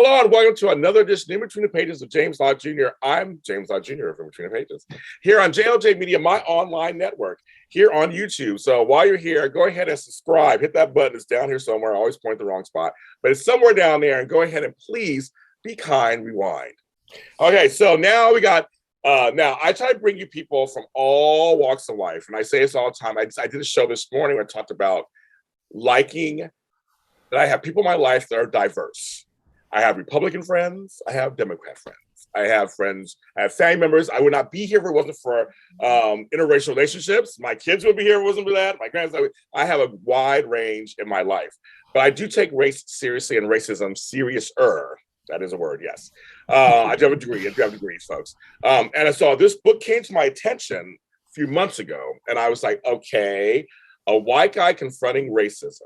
Hello and welcome to another edition in Between the Pages of James Lott Jr. I'm James Lott Jr. from Between the Pages here on JLJ Media, my online network here on YouTube. So while you're here, go ahead and subscribe. Hit that button. It's down here somewhere. I always point the wrong spot, but it's somewhere down there. And go ahead and please be kind, rewind. Okay, so now we got. Now I try to bring you people from all walks of life, and I say this all the time. I did a show this morning where I talked about liking that I have people in my life that are diverse. I have Republican friends. I have Democrat friends. I have friends. I have family members. I would not be here if it wasn't for interracial relationships. My kids would be here if it wasn't for that. My grandsons. I have a wide range in my life, but I do take race seriously and racism serious-er. That is a word, yes. I do have a degree. I do have degrees, folks. And I saw this book came to my attention a few months ago, and I was like, okay, a white guy confronting racism.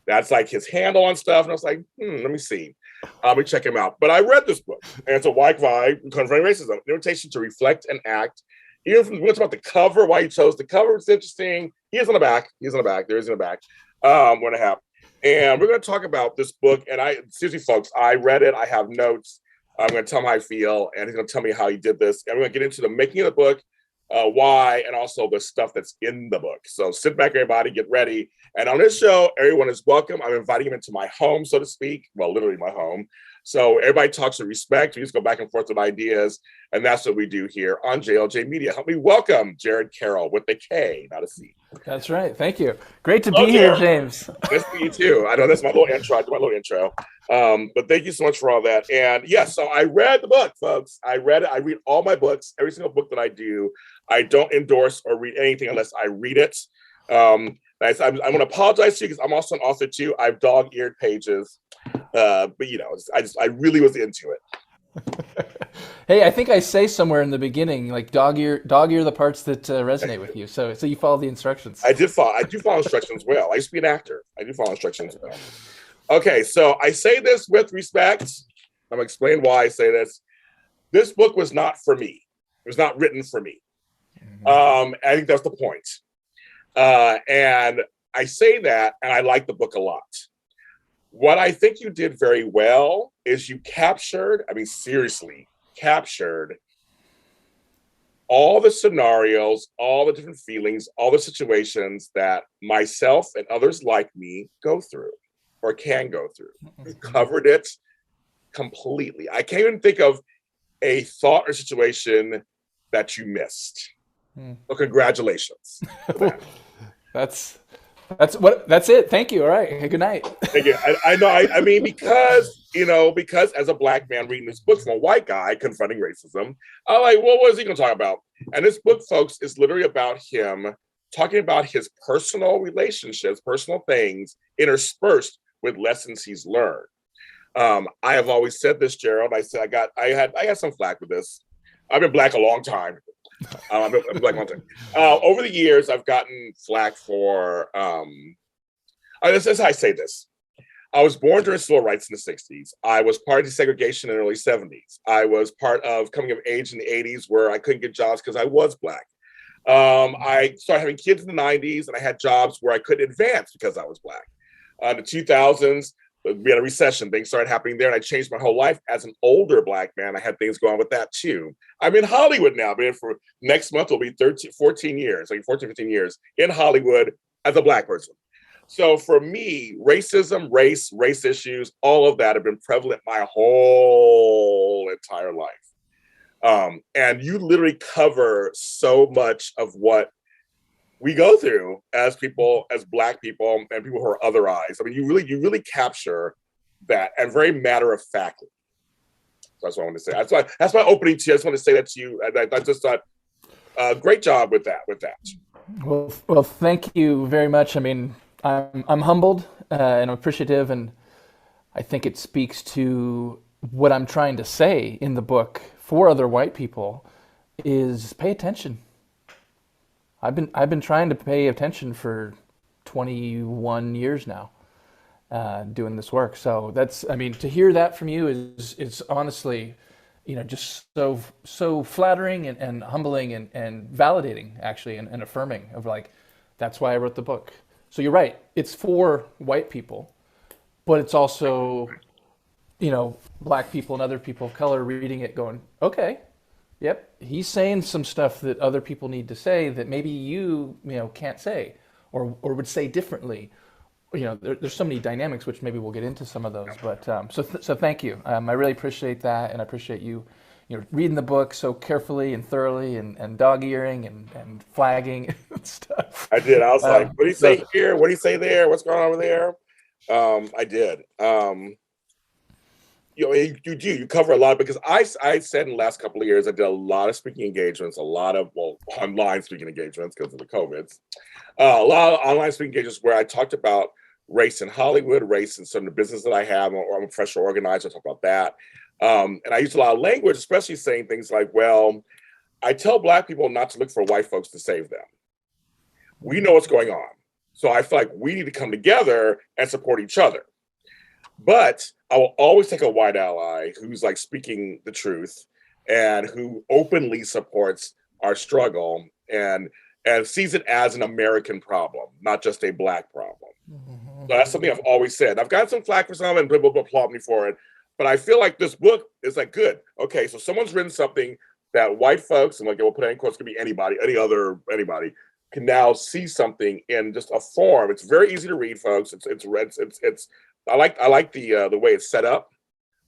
That's like his handle on stuff. And I was like, let me see. Let me check him out. But I read this book, and it's a white guy confronting racism, an invitation to reflect and act. Even from what's about the cover, why he chose the cover, it's interesting. He is on the back. He's on the back. There is in the back. One and a half. And we're going to talk about this book. And seriously, folks, I read it. I have notes. I'm going to tell him how I feel, and he's going to tell me how he did this. And we're going to get into the making of the book, why, and also the stuff that's in the book. So sit back, everybody, get ready. And on this show, everyone is welcome. I'm inviting him into my home, so to speak. Well, literally my home. So everybody talks with respect. We just go back and forth with ideas. And that's what we do here on JLJ Media. Help me welcome Jared Karol with a K, not a C. That's right. Thank you. Great to be here, James. Nice to meet you too. I know that's my little intro. I do my little intro. But thank you so much for all that. And yes, so I read the book, folks. I read it. I read all my books, every single book that I do. I don't endorse or read anything unless I read it. I'm going to apologize to you because I'm also an author too. I've dog-eared pages, but you know, I really was into it. Hey, I think I say somewhere in the beginning, like dog ear the parts that resonate with you. So you follow the instructions. I do follow instructions well. I used to be an actor. I do follow instructions well. Okay, so I say this with respect. I'm going to explain why I say this. This book was not for me. It was not written for me. I think that's the point. And I say that, and I like the book a lot. What I think you did very well is you seriously captured all the scenarios, all the different feelings, all the situations that myself and others like me go through or can go through. You covered it completely. I can't even think of a thought or situation that you missed. So congratulations. That's it. Thank you. All right. Hey, good night. Thank you. I know. I mean, because as a black man reading this book from a white guy confronting racism, I'm like, well, what is he going to talk about? And this book, folks, is literally about him talking about his personal relationships, personal things interspersed with lessons he's learned. I have always said this, Gerald. I said I had some flack with this. I've been black a long time. I'm black a long time. Over the years, I've gotten flack for. This is how I say this. I was born during civil rights in the 60s. I was part of desegregation in the early 70s. I was part of coming of age in the 80s where I couldn't get jobs because I was black. I started having kids in the 90s, and I had jobs where I couldn't advance because I was black. In the 2000s, we had a recession. Things started happening there, and I changed my whole life. As an older black man, I had things going on with that too. I'm in Hollywood now. I've been for next month will be 14 years, like 14, 15 years in Hollywood as a black person. So for me, racism, race issues, all of that have been prevalent my whole entire life. And you literally cover so much of what we go through as people, as black people and people who are otherized. I mean, you really capture that, and very matter of factly. So that's what I want to say. That's my opening to you. I just want to say that to you. I just thought, great job with that. Well, thank you very much. I mean, I'm humbled and appreciative, and I think it speaks to what I'm trying to say in the book for other white people is pay attention. I've been trying to pay attention for 21 years now, doing this work. So to hear that from you is honestly, just so flattering and humbling and validating actually, and affirming of like, that's why I wrote the book. So you're right. It's for white people, but it's also black people and other people of color reading it going, okay, yep, he's saying some stuff that other people need to say that maybe can't say or would say differently. There's so many dynamics, which maybe we'll get into some of those. But so thank you. I really appreciate that, and I appreciate you, reading the book so carefully and thoroughly, and dog earing and flagging and stuff. I did. I was like, what do you say So here? What do you say there? What's going on over there? I did. You cover a lot because I said in the last couple of years I did a lot of speaking engagements, a lot of online speaking engagements because of the COVIDs, a lot of online speaking engagements where I talked about race in Hollywood, race in some of the business that I have, or I'm a professional organizer. I talk about that, and I use a lot of language, especially saying things like, "Well, I tell Black people not to look for white folks to save them. We know what's going on, so I feel like we need to come together and support each other." But I will always take a white ally who's like speaking the truth and who openly supports our struggle and sees it as an American problem, not just a Black problem. So that's something I've always said. I've got some flack for some and people applaud me for it, but I feel like this book is like good. Okay, so someone's written something that white folks, and like we'll put it in quotes, could be anybody, anybody can now see something in just a form. It's very easy to read, folks. It's I like the way it's set up.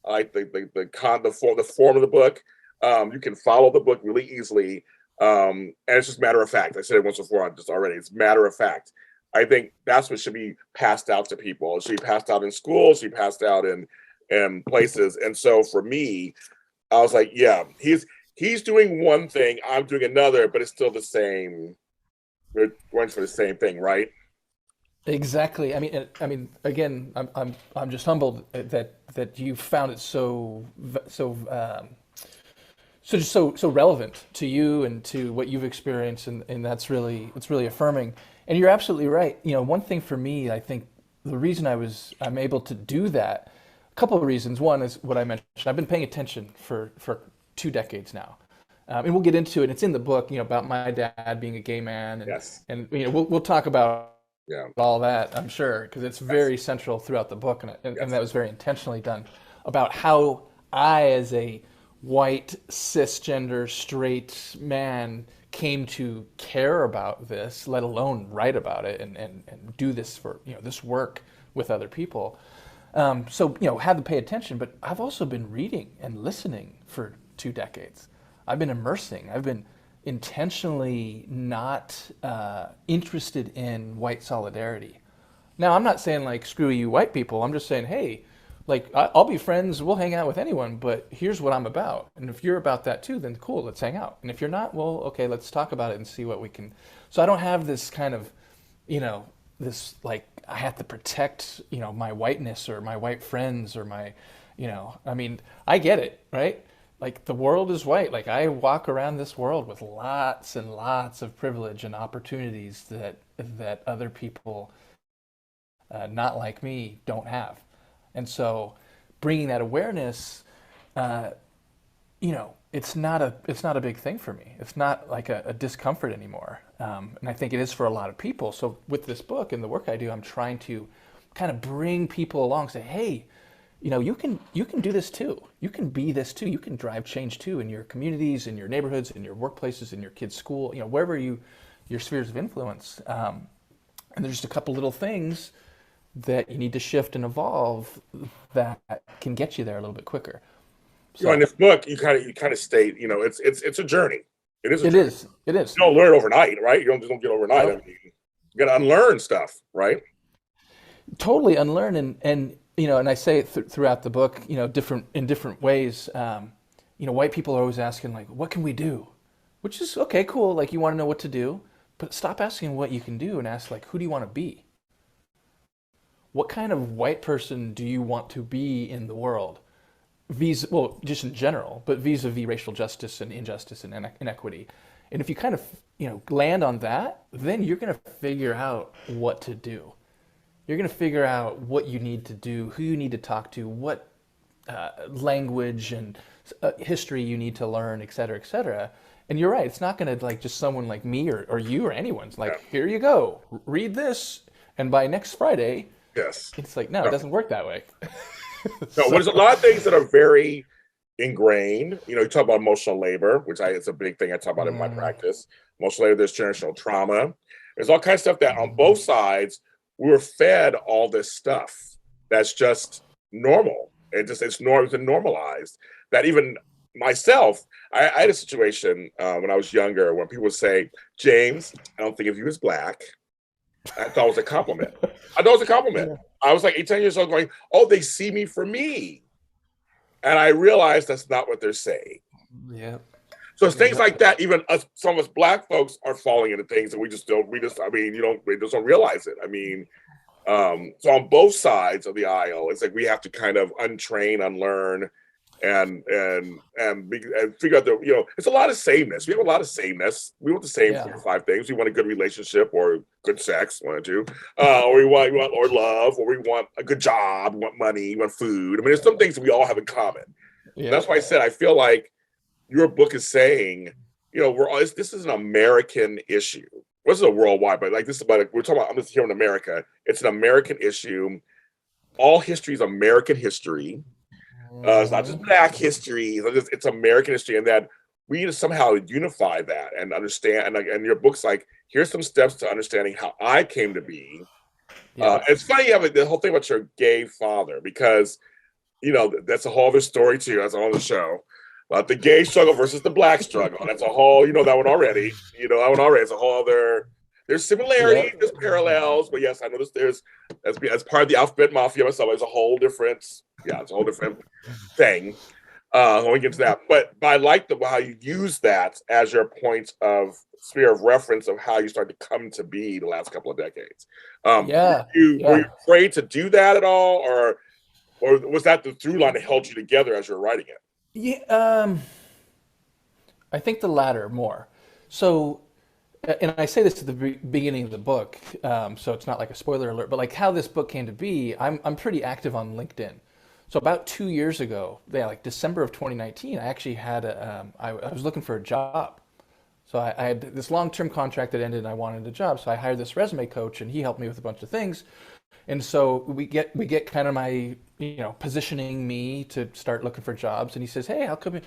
I like the form of the book. You can follow the book really easily, and it's just matter of fact. I said it once before, it's matter of fact. I think that's what should be passed out to people. It should be passed out in schools. It should be passed out in places. And so for me, I was like, yeah, he's doing one thing, I'm doing another, but it's still the same. We're going for the same thing, right? exactly. Again, I'm just humbled that you found it so relevant to you and to what you've experienced, and it's really affirming. And you're absolutely right. One thing for me, I think the reason I'm able to do that, a couple of reasons. One is what I mentioned. I've been paying attention for 2 decades now. And we'll get into it. It's in the book, about my dad being a gay man, Yes. and we'll talk about Yeah. all that, I'm sure, because it's very central throughout the book, and that was very intentionally done, about how I, as a white, cisgender, straight man, came to care about this, let alone write about it and do this for, this work with other people. So, had to pay attention, but I've also been reading and listening for 2 decades. I've been immersing. I've been intentionally not interested in white solidarity. Now, I'm not saying like screw you white people. I'm just saying, hey, like I'll be friends. We'll hang out with anyone. But here's what I'm about. And if you're about that too, then cool. Let's hang out. And if you're not, well, okay, let's talk about it and see what we can. So I don't have this kind of, this like I have to protect, my whiteness or my white friends or my, I get it, right? Like the world is white. Like I walk around this world with lots and lots of privilege and opportunities that other people, not like me, don't have. And so, bringing that awareness, it's not a big thing for me. It's not like a discomfort anymore. And I think it is for a lot of people. So with this book and the work I do, I'm trying to kind of bring people along. Say, hey, you can do this too. You can be this too. You can drive change too in your communities, in your neighborhoods, in your workplaces, in your kids' school. Wherever your spheres of influence. And there's just a couple little things that you need to shift and evolve that can get you there a little bit quicker. So In this book, you kind of state, it's a journey. It is. It is. You don't learn overnight, right? You don't get overnight. Nope. You got to unlearn stuff, right? Totally unlearn and and I say it throughout the book, in different ways. White people are always asking like, what can we do? Which is okay, cool. Like you want to know what to do, but stop asking what you can do and ask like, who do you want to be? What kind of white person do you want to be in the world? Just in general, but vis-a-vis racial justice and injustice and inequity. And if you kind of, land on that, then you're going to figure out what to do. You're going to figure out what you need to do, who you need to talk to, what language and history you need to learn, et cetera, et cetera. And you're right, it's not going to like just someone like me or you or anyone's like, here you go, read this, and by next Friday, yes, it's like, no, it doesn't work that way. No, So there's a lot of things that are very ingrained. You know, you talk about emotional labor, which it's a big thing I talk about in my mm, practice. Emotional labor, there's generational trauma. There's all kinds of stuff that on both sides we were fed all this stuff that's just normal. It's normalized that even myself, I had a situation when I was younger when people would say, James, I don't think of you as black. I thought it was a compliment. I thought it was a compliment. yeah, I was like 18 years old going, oh, they see me for me. And I realized that's not what they're saying. yeah, So it's things yeah, like that. Even us, some of us black folks are falling into things that we just don't. I mean, we just don't realize it. I mean, so on both sides of the aisle, it's like we have to kind of untrain, unlearn, and figure out it's a lot of sameness. We have a lot of sameness. We want the same yeah, 4 or 5 things. We want a good relationship or good sex, one or two, or we want or love, or we want a good job, we want money, we want food. I mean, there's some things that we all have in common. yeah, That's why I said I feel like your book is saying, this is an American issue. This is a worldwide, but like this is about we're talking about. I'm just here in America. It's an American issue. All history is American history. It's not just hmm, Black history. It's American history, and that we need to somehow unify that and understand. And your book's like, here's some steps to understanding how I came to be. yeah, It's funny you have the whole thing about your gay father because that's a whole other story too. That's on the show. But the gay struggle versus the black struggle. That's a whole, that one already. You know that one already. It's a whole other. There's yeah, similarities, there's parallels, but yes, I know there's as part of the alphabet mafia myself. It's a whole different, yeah, it's a whole different thing. When we get to that, but I like how you use that as your point of sphere of reference of how you start to come to be the last couple of decades. yeah, Were you yeah. afraid to do that at all, or was that the through line that held you together as you're writing it? Yeah, I think the latter more. So, and I say this at the beginning of the book, so it's not like a spoiler alert, but like how this book came to be, I'm pretty active on LinkedIn. So about 2 years ago, yeah, like December of 2019, I actually had I was looking for a job. So I had this long-term contract that ended, and I wanted a job. So I hired this resume coach, and he helped me with a bunch of things. And so we get kind of my positioning me to start looking for jobs. And he says, "Hey, how come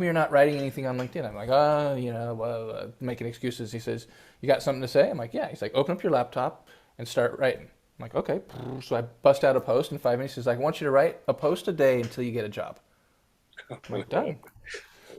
you're not writing anything on LinkedIn?" I'm like, well, making excuses. He says, "You got something to say?" I'm like, "Yeah." He's like, "Open up your laptop and start writing." I'm like, "Okay." So I bust out a post in 5 minutes. He's like, "I want you to write a post a day until you get a job." I'm like, "Done."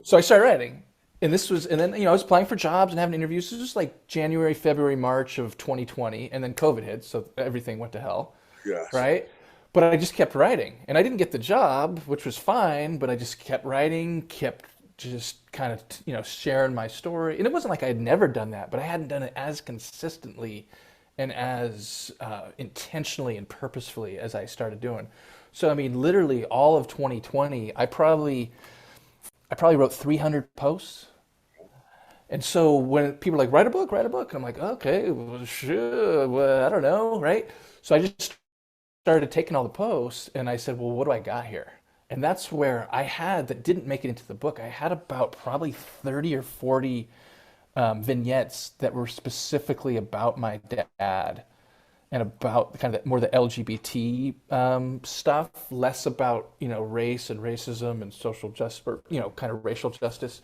So I started writing. And then, I was applying for jobs and having interviews. This was like January, February, March of 2020. And then COVID hit. So everything went to hell. Yes. Right. But I just kept writing. And I didn't get the job, which was fine. But I just kept writing, kept just kind of, sharing my story. And it wasn't like I had never done that, but I hadn't done it as consistently and as intentionally and purposefully as I started doing. So, I mean, literally all of 2020, I probably wrote 300 posts. And so when people are like, write a book, I'm like, okay, well, sure, well, I don't know, right? So I just started taking all the posts and I said, well, what do I got here? And that's where I had that didn't make it into the book. I had about probably 30 or 40 vignettes that were specifically about my dad and about kind of more the LGBT stuff, less about race and racism and social justice, or, kind of racial justice.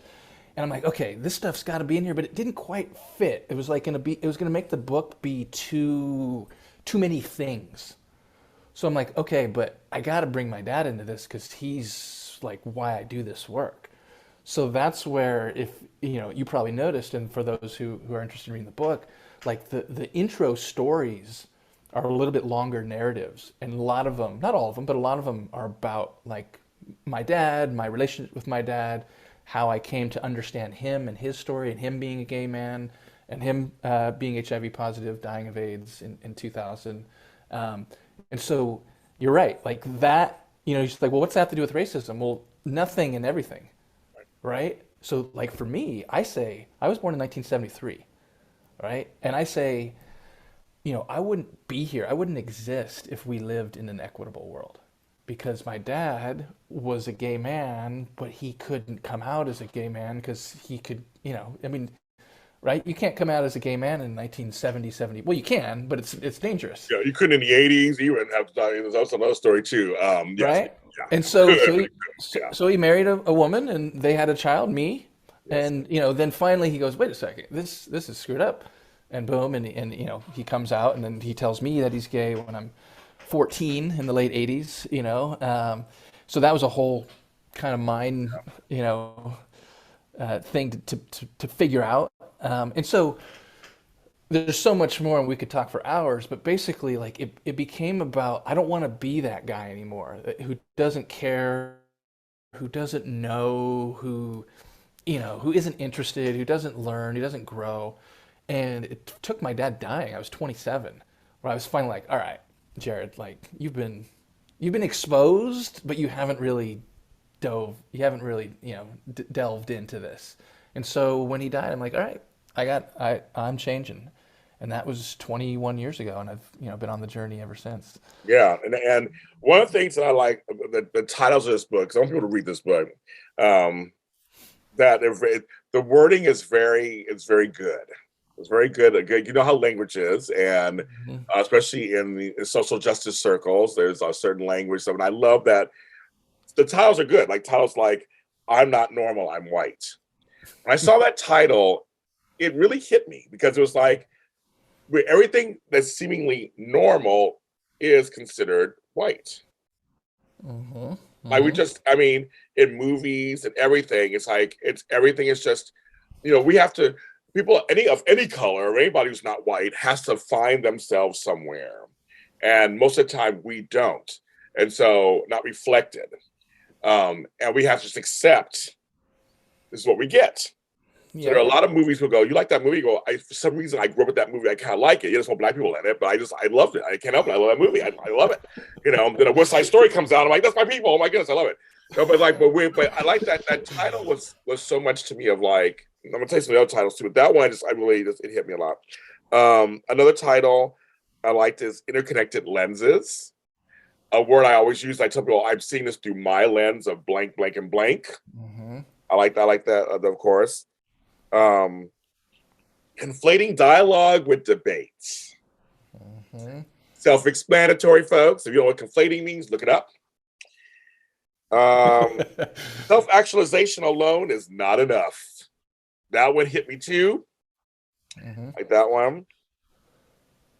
And I'm like, okay, this stuff's got to be in here, but it didn't quite fit. It was like it was gonna make the book be too many things. So I'm like, okay, but I got to bring my dad into this because he's like why I do this work. So that's where, if you probably noticed, and for those who are interested in reading the book, like the intro stories are a little bit longer narratives, and a lot of them, not all of them, but a lot of them are about like my dad, my relationship with my dad, how I came to understand him and his story, and him being a gay man, and him being HIV positive, dying of AIDS in 2000. Um, and so you're right, like that. You're just like, well, what's that have to do with racism? Well, nothing and everything, right? So like for me, I say I was born in 1973, right? And I say, I wouldn't be here. I wouldn't exist if we lived in an equitable world. Because my dad was a gay man, but he couldn't come out as a gay man because he could, I mean, right? You can't come out as a gay man in 1970, 70. Well, you can, but it's dangerous, Yeah, you couldn't in the '80s. You wouldn't have to. There's also another story too. Yes, right? yeah, And you could, but you so, couldn't. so he married a woman, and they had a child, me, Yeah, yes, and then finally he goes, wait a second, this is screwed up, and boom, and he comes out, and then he tells me that he's gay when I'm 14 in the late 80s, so that was a whole kind of mind, thing to figure out, and so there's so much more and we could talk for hours, but basically like it became about I don't want to be that guy anymore who doesn't care, who doesn't know, who isn't interested, who doesn't learn, who doesn't grow. And it took my dad dying. I was 27, where I was finally like, all right, Jared, like you've been exposed, but you haven't really, delved into this. And so when he died, I'm like, all right, I'm changing. And that was 21 years ago, and I've been on the journey ever since. yeah. And one of the things that I like the titles of this book, because I want people to read this book. Um, that the wording is very good. It's very good. Good. You know how language is, and Mhm. especially in the social justice circles, there's a certain language. So, and I love that the titles are good. Like titles like "I'm not normal, I'm white." When I saw that title, it really hit me because it was like where everything that's seemingly normal is considered white. Mhm. Like we Mhm. just, I mean, in movies and everything, it's like it's everything is just, we have to people of any color or anybody who's not white has to find themselves somewhere, and most of the time we don't, and so not reflected, and we have to just accept this is what we get. So there are Yep. a lot of movies who go, you like that movie? You go, for some reason I grew up with that movie. I kind of like it. There's no black people in it, but I loved it. I can't help it. I love that movie. I love it. Then a West Side Story comes out. I'm like, that's my people. Oh my goodness, I love it. No, but I like that title was so much to me of like, I'm gonna tell you some of the other titles too, but that one I really just it hit me a lot. Another title I liked is Interconnected Lenses. A word I always use. I tell people I'm seeing this through my lens of blank, blank, and blank. Mhm. I like that, of course. Um, Conflating dialogue with debates. Mhm. Self-explanatory, folks. If you know what conflating means, look it up. Um, Self-actualization alone is not enough. That one hit me too. Mhm. Like that one.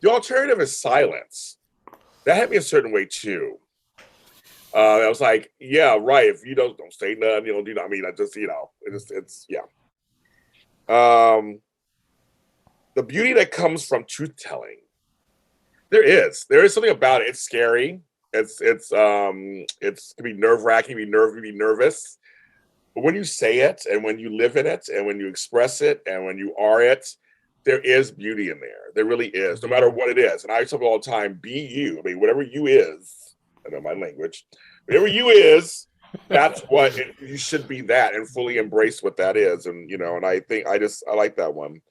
The alternative is silence. That hit me a certain way too. I was like, yeah, right. If you don't say nothing, I mean, I just, it's yeah. Um, the beauty that comes from truth telling. There is something about it. It's scary. It's can be nerve wracking, be nervous. But when you say it and when you live in it and when you express it and when you are it, there is beauty in there. There really is, no matter Mhm. what it is. And I tell people all the time, be you. I mean, whatever you is, I know my language, whatever you is, that's what you should be that and fully embrace what that is. And I think I like that one.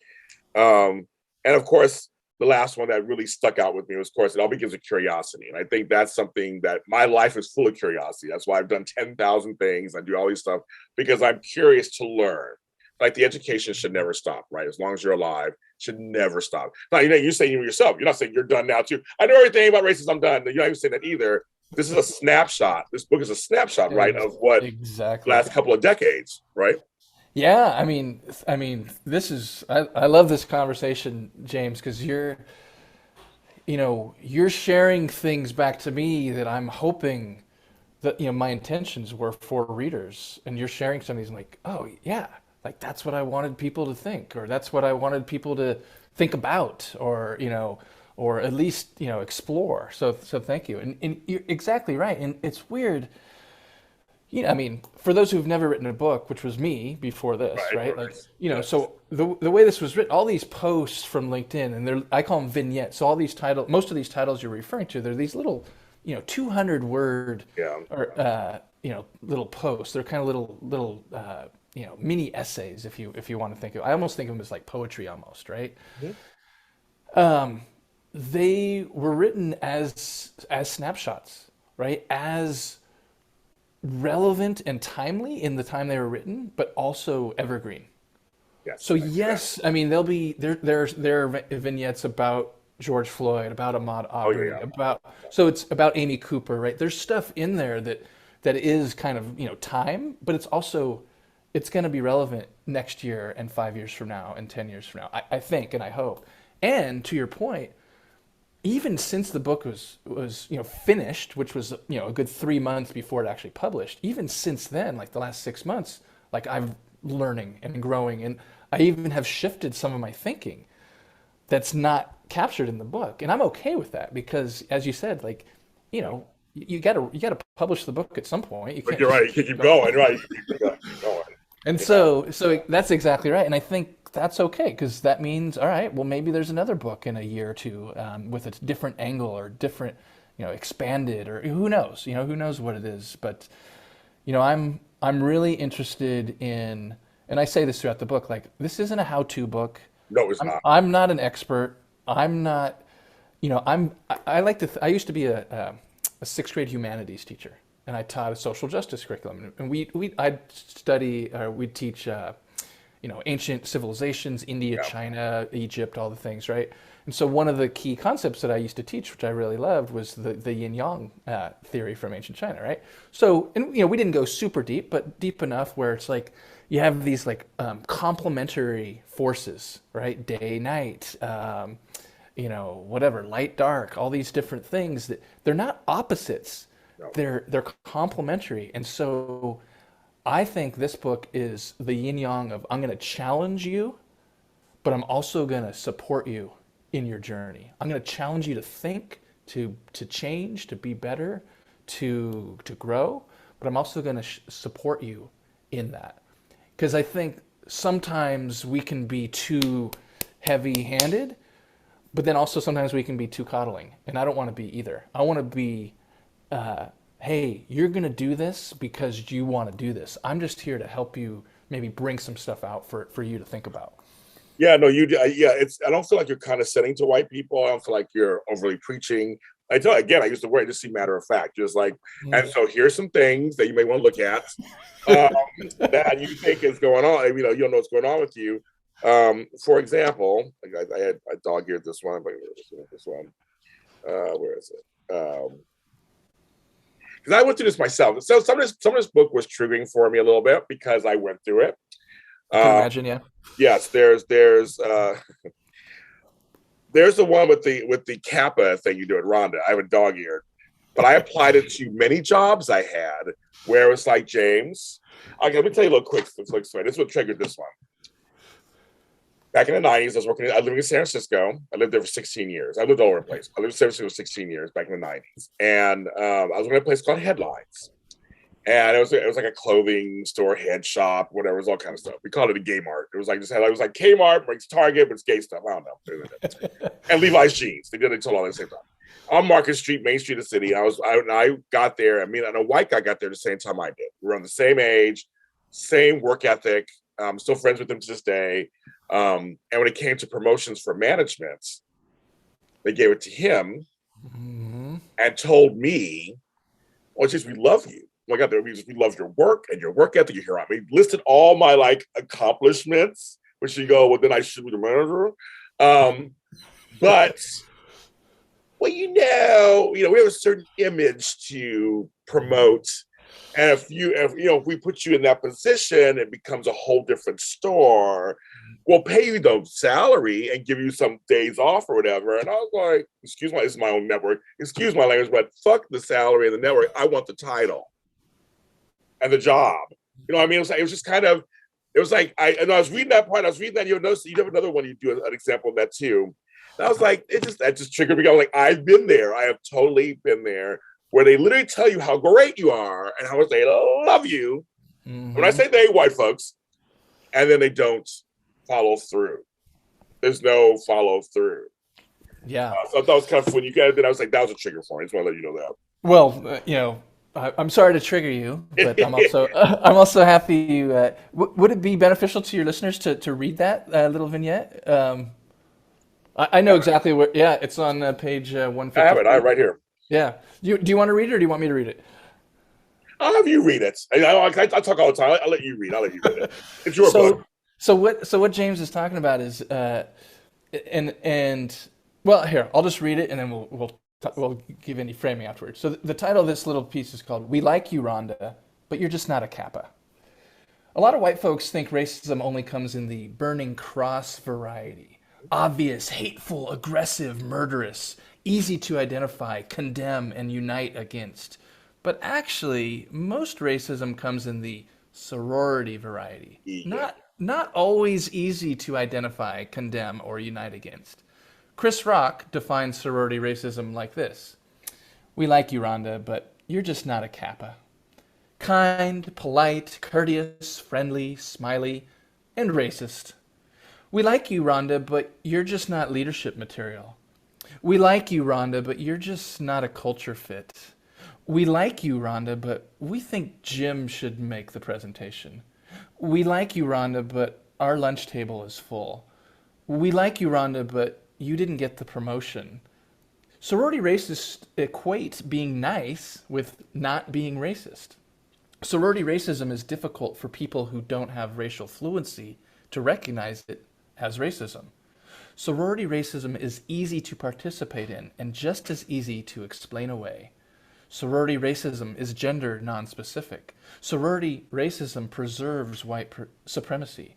And of course, the last one that really stuck out with me was, of course, it all begins with curiosity. And I think that's something that my life is full of curiosity. That's why I've done 10,000 things. I do all these stuff because I'm curious to learn. Like the education should never stop, right? As long as you're alive, should never stop. Now, you're saying yourself, you're not saying you're done now too. I know everything about racism, I'm done. You're not even saying that either. This is a snapshot. This book is a snapshot, right, of what Exactly. last couple of decades, right? Yeah, I mean, this is I love this conversation, James, because you're sharing things back to me that I'm hoping that my intentions were for readers, and you're sharing some of these, like, oh yeah, like that's what I wanted people to think, or that's what I wanted people to think about, or at least explore. So thank you, and you're exactly right, and it's weird. I mean, for those who've never written a book, which was me before this, Right. right? Like, Yes. so the way this was written, all these posts from LinkedIn, and I call them vignettes. So all these titles, most of these titles you're referring to, they're these little, 200 word, Yeah. or little posts. They're kind of little, mini essays, if you want to think of. I almost think of them as like poetry, almost, right? Mhm. They were written as snapshots, right? As relevant and timely in the time they were written, but also evergreen, Yes. So yes, I mean there are vignettes about George Floyd, about Ahmaud Oh yeah, Arbery, yeah. about so it's about Amy Cooper, right? There's stuff in there that is kind of, time, but it's also it's going to be relevant next year and 5 years from now and 10 years from now. I think and I hope. And to your point, even since the book was finished, which was a good 3 months before it actually published, even since then, like the last 6 months, like I'm learning and growing, and I even have shifted some of my thinking that's not captured in the book, and I'm okay with that because, as you said, like you gotta publish the book at some point. You But can't you're right. just You can keep keep going. going, right? You keep going. And You know. so that's exactly right. And I think that's okay because that means, all right, well, maybe there's another book in a year or two with a different angle or different, expanded or who knows what it is. But, I'm really interested in, and I say this throughout the book, like this isn't a how-to book. No, it's I'm, not. I'm not an expert. I'm not, I like to, I used to be a sixth grade humanities teacher, and I taught a social justice curriculum. And I'd study, or we'd teach, ancient civilizations, India, Yeah. China, Egypt, all the things, right? And so one of the key concepts that I used to teach, which I really loved, was the yin yang theory from ancient China, right? So, and we didn't go super deep, but deep enough where it's like you have these like complementary forces, right? Day, night, whatever, light, dark, all these different things that they're not opposites. No. They're complementary. And so I think this book is the yin yang of I'm going to challenge you, but I'm also going to support you in your journey. I'm going to challenge you to think, to change, to be better, to grow, but I'm also going to support you in that. Because I think sometimes we can be too heavy-handed, but then also sometimes we can be too coddling, and I don't want to be either. I want to be, hey, you're going to do this because you want to do this. I'm just here to help you maybe bring some stuff out for you to think about. Yeah, no, you. Yeah, it's. I don't feel like you're condescending to white people. I don't feel like you're overly preaching. I tell again, I use the word just see matter of fact, just like. And so here's some things that you may want to look at that you think is going on. You don't know what's going on with you. For example, like I had a dog eared this one, but this one, where is it? Because I went through this myself. So some of this book was triggering for me a little bit because I went through it. I can imagine, yeah. Yes, there's the one with the Kappa thing you do at Rhonda. I have a dog ear, but I applied it to many jobs I had where it was like, James. Okay, let me tell you a little quick story. This is what triggered this one. Back in the 90s, I was living in San Francisco. I lived there for 16 years. I lived all over the place. I lived in San Francisco for 16 years back in the 90s. And I was working at a place called Headlines. And it was like a clothing store, head shop, whatever. It was all kind of stuff. We called it a gay mart. It was like Kmart, but it's Target, but it's gay stuff. I don't know. And Levi's jeans. They did it all at the same time. On Market Street, Main Street of the city. I got there. I mean, and a white guy got there the same time I did. We were on the same age, same work ethic. I'm still friends with him to this day. And when it came to promotions for management, they gave it to him and told me, "Oh, just we love you. Oh my God, we love your work and your work ethic. You hear me?" Listed all my like accomplishments, which you go, well, then I should be the manager. But well, we have a certain image to promote. And if we put you in that position, it becomes a whole different store. We'll pay you the salary and give you some days off or whatever. And I was like, this is my own network. Excuse my language, but fuck the salary and the network. I want the title and the job. You know what I mean? It was just kind of, it was like, I was reading that part. I was reading that. You'll notice you have another one. You do an example of that too. And I was like, that just triggered me. I'm like, I've been there. I have totally been there. Where they literally tell you how great you are and how much they love you. Mm-hmm. When I say they, white folks, and then they don't follow through. There's no follow through. Yeah. So I thought it was kind of when you got it, I was like, that was a trigger for me. I just want to let you know that. Well, I'm sorry to trigger you, but I'm also happy you. Would it be beneficial to your listeners to read that little vignette? I know exactly where. Yeah, it's on page 150. I have it. I have it right here. Yeah. Do you want to read it, or do you want me to read it? I'll have you read it. I talk all the time. I'll let you read. It. It's your book. what James is talking about is and well, here, I'll just read it and then we'll give any framing afterwards. So the title of this little piece is called "We Like You, Rhonda, but You're Just Not a Kappa." A lot of white folks think racism only comes in the burning cross variety. Obvious, hateful, aggressive, murderous, easy to identify, condemn, and unite against. But actually, most racism comes in the sorority variety. Yeah. Not always easy to identify, condemn, or unite against. Chris Rock defines sorority racism like this: "We like you, Rhonda, but you're just not a Kappa. Kind, polite, courteous, friendly, smiley, and racist. We like you, Rhonda, but you're just not leadership material. We like you, Rhonda, but you're just not a culture fit. We like you, Rhonda, but we think Jim should make the presentation. We like you, Rhonda, but our lunch table is full. We like you, Rhonda, but you didn't get the promotion." Sorority racists equate being nice with not being racist. Sorority racism is difficult for people who don't have racial fluency to recognize it as racism. Sorority racism is easy to participate in and just as easy to explain away. Sorority racism is gender nonspecific. Sorority racism preserves white supremacy.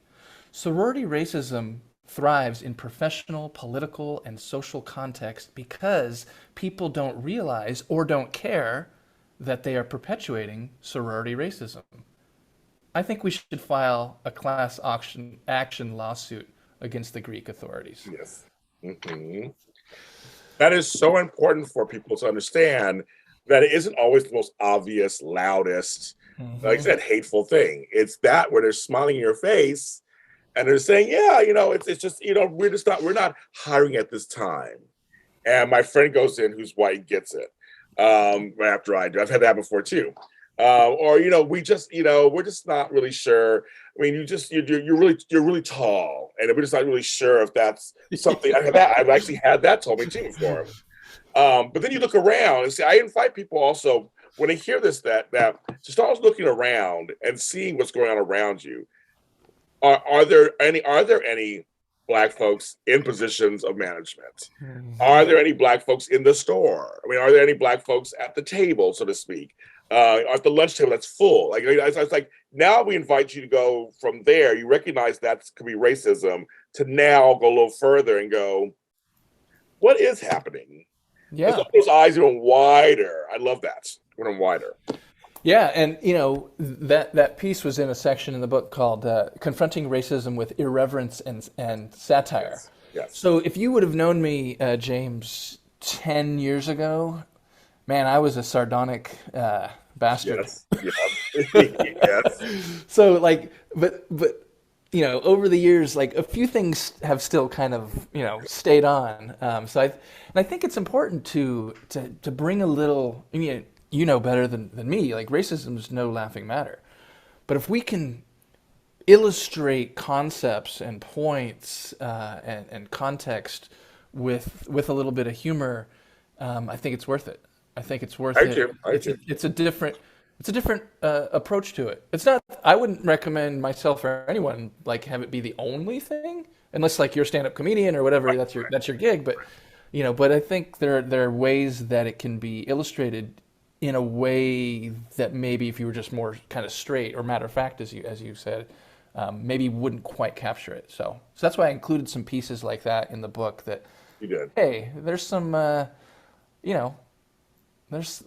Sorority racism thrives in professional, political, and social context because people don't realize or don't care that they are perpetuating sorority racism. I think we should file a class action lawsuit against the Greek authorities. Yes. Hmm. That is so important for people to understand that it isn't always the most obvious, loudest, like I said, hateful thing. It's that where they're smiling in your face and they're saying, yeah, it's just, we're not hiring at this time. And my friend goes in who's white, gets it right after I do. I've had that before too. Or we're just not really sure. I mean, you're really tall, and we're just not really sure if that's something. I've actually had that told me too before. But then you look around and see. I invite people also when they hear this that to start looking around and seeing what's going on around you. Are there any Black folks in positions of management? Are there any Black folks in the store? I mean, are there any Black folks at the table, so to speak? At the lunch table that's full. Like it's like now we invite you to go from there. You recognize that could be racism to now go a little further and go, what is happening? Yeah. Those eyes even wider. I love that. When I'm wider. Yeah, and that piece was in a section in the book called "Confronting Racism with Irreverence and Satire." Yes. Yes. So if you would have known me, James, 10 years ago, man, I was a sardonic bastard. Yes. Yes. So but over the years, like a few things have still kind of stayed on. So I think it's important to bring a little. I mean, you know better than me. Like racism is no laughing matter, but if we can illustrate concepts and points and context with a little bit of humor, I think it's worth it. I think it's worth it. It's a different approach to it. It's not. I wouldn't recommend myself or anyone like have it be the only thing, unless like you're a stand-up comedian or whatever. That's your gig. But but I think there are ways that it can be illustrated in a way that maybe if you were just more kind of straight or matter of fact, as you said, maybe wouldn't quite capture it. So that's why I included some pieces like that in the book. That you did. Hey, there's some there's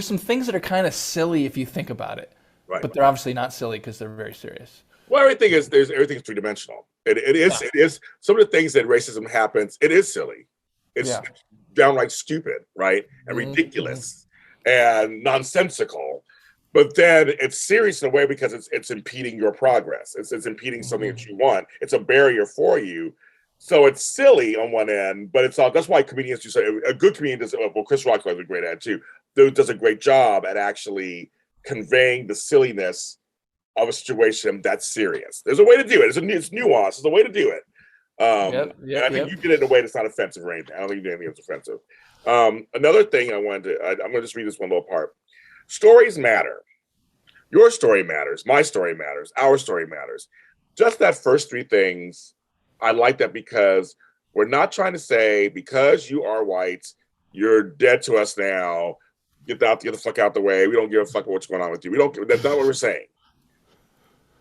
some things that are kind of silly if you think about it, right. But they're obviously not silly because they're very serious. Well, everything's three-dimensional. It is some of the things that racism happens. It is silly. It's downright stupid, right? And ridiculous and nonsensical. But then it's serious in a way because it's impeding your progress. It's impeding something that you want. It's a barrier for you. So it's silly on one end, but it's all. That's why comedians do say a good comedian does. Well, Chris Rock does a great at too. Does a great job at actually conveying the silliness of a situation that's serious. There's a way to do it. It's nuanced. There's a way to do it. And I think you did it in a way that's not offensive or anything. I don't think you did anything that's offensive. Another thing I'm going to just read this one little part. Stories matter. Your story matters. My story matters. Our story matters. just that first three things, I like that because we're not trying to say because you are white, you're dead to us now. Get the fuck out the way. We don't give a fuck what's going on with you. We don't. That's not what we're saying.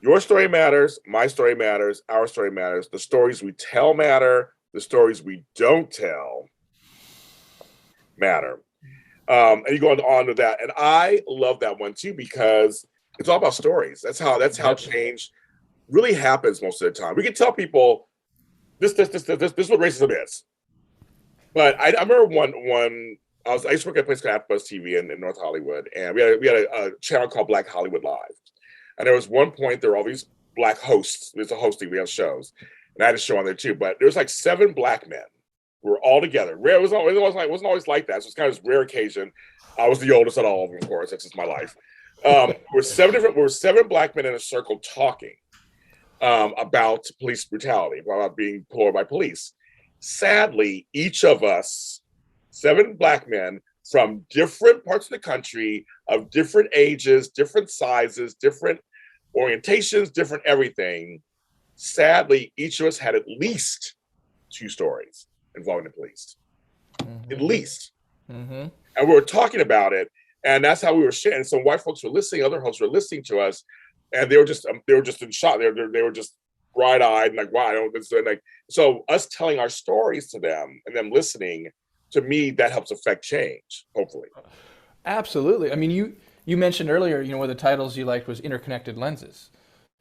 Your story matters. My story matters. Our story matters. The stories we tell matter. The stories we don't tell matter. And you go on to that, and I love that one too because it's all about stories. That's how change really happens most of the time. We can tell people this is what racism is. But I remember one I used to work at a place called AfterBuzz TV in North Hollywood, and we had a channel called Black Hollywood Live. And there was one point there were all these black hosts. There's a hosting, we have shows, and I had a show on there too. But there was like 7 black men who were all together. Rare, it wasn't always like that. So it's kind of this rare occasion. I was the oldest of all of them, of course. That's just my life. We're 7 black men in a circle talking about police brutality, about being employed by police. Sadly, each of us, 7 black men from different parts of the country, of different ages, different sizes, different orientations, different everything. Sadly, each of us had at least 2 stories involving the police. At least. And we were talking about it, and that's how we were sharing. Some white folks were listening, other hosts were listening to us, and they were just in shock. They were just bright-eyed and like, wow, I don't understand. Like, so us telling our stories to them and them listening, to me, that helps affect change, hopefully. Absolutely. I mean, you mentioned earlier, one of the titles you liked was Interconnected Lenses.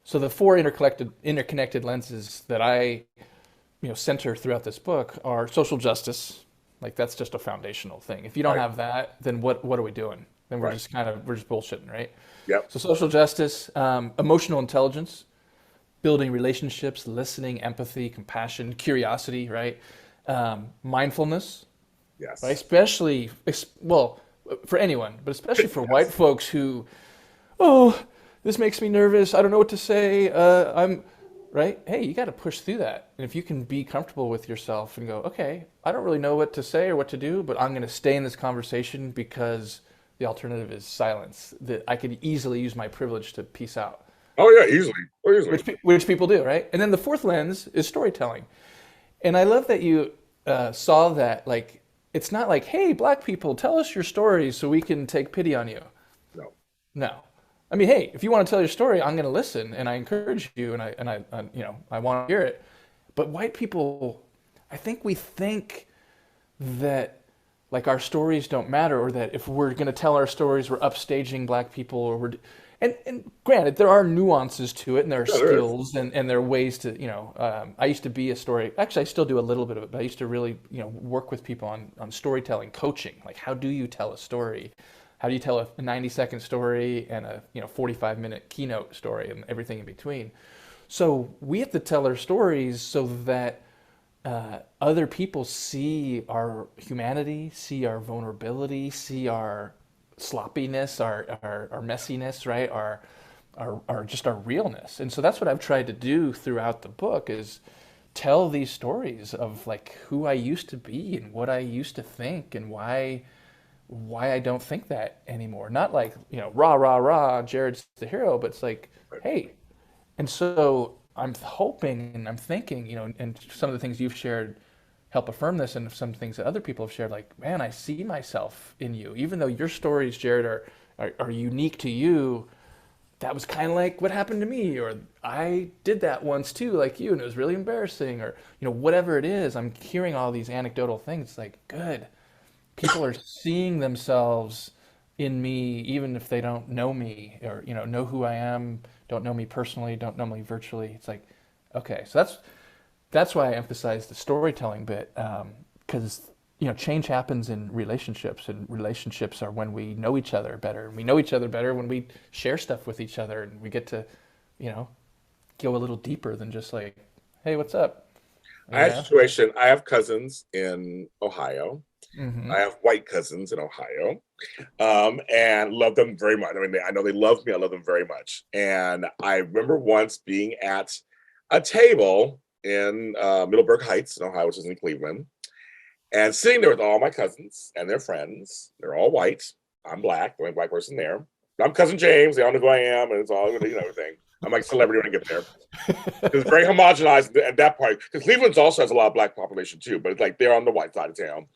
So the 4 interconnected lenses that I, center throughout this book are social justice. Like that's just a foundational thing. If you don't have that, then what are we doing? Then we're just bullshitting, right? Yep. So social justice, emotional intelligence, building relationships, listening, empathy, compassion, curiosity, right? Mindfulness. Yes. Right? Especially, well, for anyone, but especially for white folks who, this makes me nervous. I don't know what to say. Right? Hey, you got to push through that. And if you can be comfortable with yourself and go, okay, I don't really know what to say or what to do, but I'm going to stay in this conversation because the alternative is silence. That I could easily use my privilege to peace out. Oh yeah, easily. Which people do, right? And then the 4th lens is storytelling. And I love that you saw that, like, it's not like, hey, black people, tell us your stories so we can take pity on you. No. I mean, hey, if you want to tell your story, I'm going to listen, and I encourage you, and I want to hear it. But white people, I think we think that like our stories don't matter, or that if we're going to tell our stories, we're upstaging black people, or and granted, there are nuances to it, and there are skills, and there are ways to, I used to be a story. Actually, I still do a little bit of it, but I used to really, work with people on storytelling coaching. Like, how do you tell a story? How do you tell a 90-second story and a 45-minute keynote story and everything in between? So we have to tell our stories so that other people see our humanity, see our vulnerability, see our sloppiness, our messiness, right? Our just our realness. And so that's what I've tried to do throughout the book is tell these stories of like who I used to be and what I used to think and why I don't think that anymore. Not like, rah, rah, rah, Jared's the hero, but it's like, hey. And so I'm hoping and I'm thinking, and some of the things you've shared help affirm this, and some things that other people have shared, like, man, I see myself in you. Even though your stories, Jared, are unique to you, that was kind of like what happened to me, or I did that once too, like you, and it was really embarrassing, or, whatever it is. I'm hearing all these anecdotal things. It's like, good. People are seeing themselves in me, even if they don't know me or, know who I am, don't know me personally, don't know me virtually. It's like, okay, so that's why I emphasize the storytelling bit, because, change happens in relationships, and relationships are when we know each other better. And we know each other better when we share stuff with each other, and we get to, go a little deper than just like, hey, what's up? I had a situation. I have cousins in Ohio. Mm-hmm. I have white cousins in Ohio, and love them very much. I mean, I know they love me. I love them very much. And I remember once being at a table in Middleburg Heights in Ohio, which is in Cleveland, and sitting there with all my cousins and their friends. They're all white. I'm black, the only black person there. I'm cousin James. They all know who I am, and it's all everything. I'm like celebrity when I get there. It's very homogenized at that part. Because Cleveland's also has a lot of black population too, but it's like they're on the white side of town.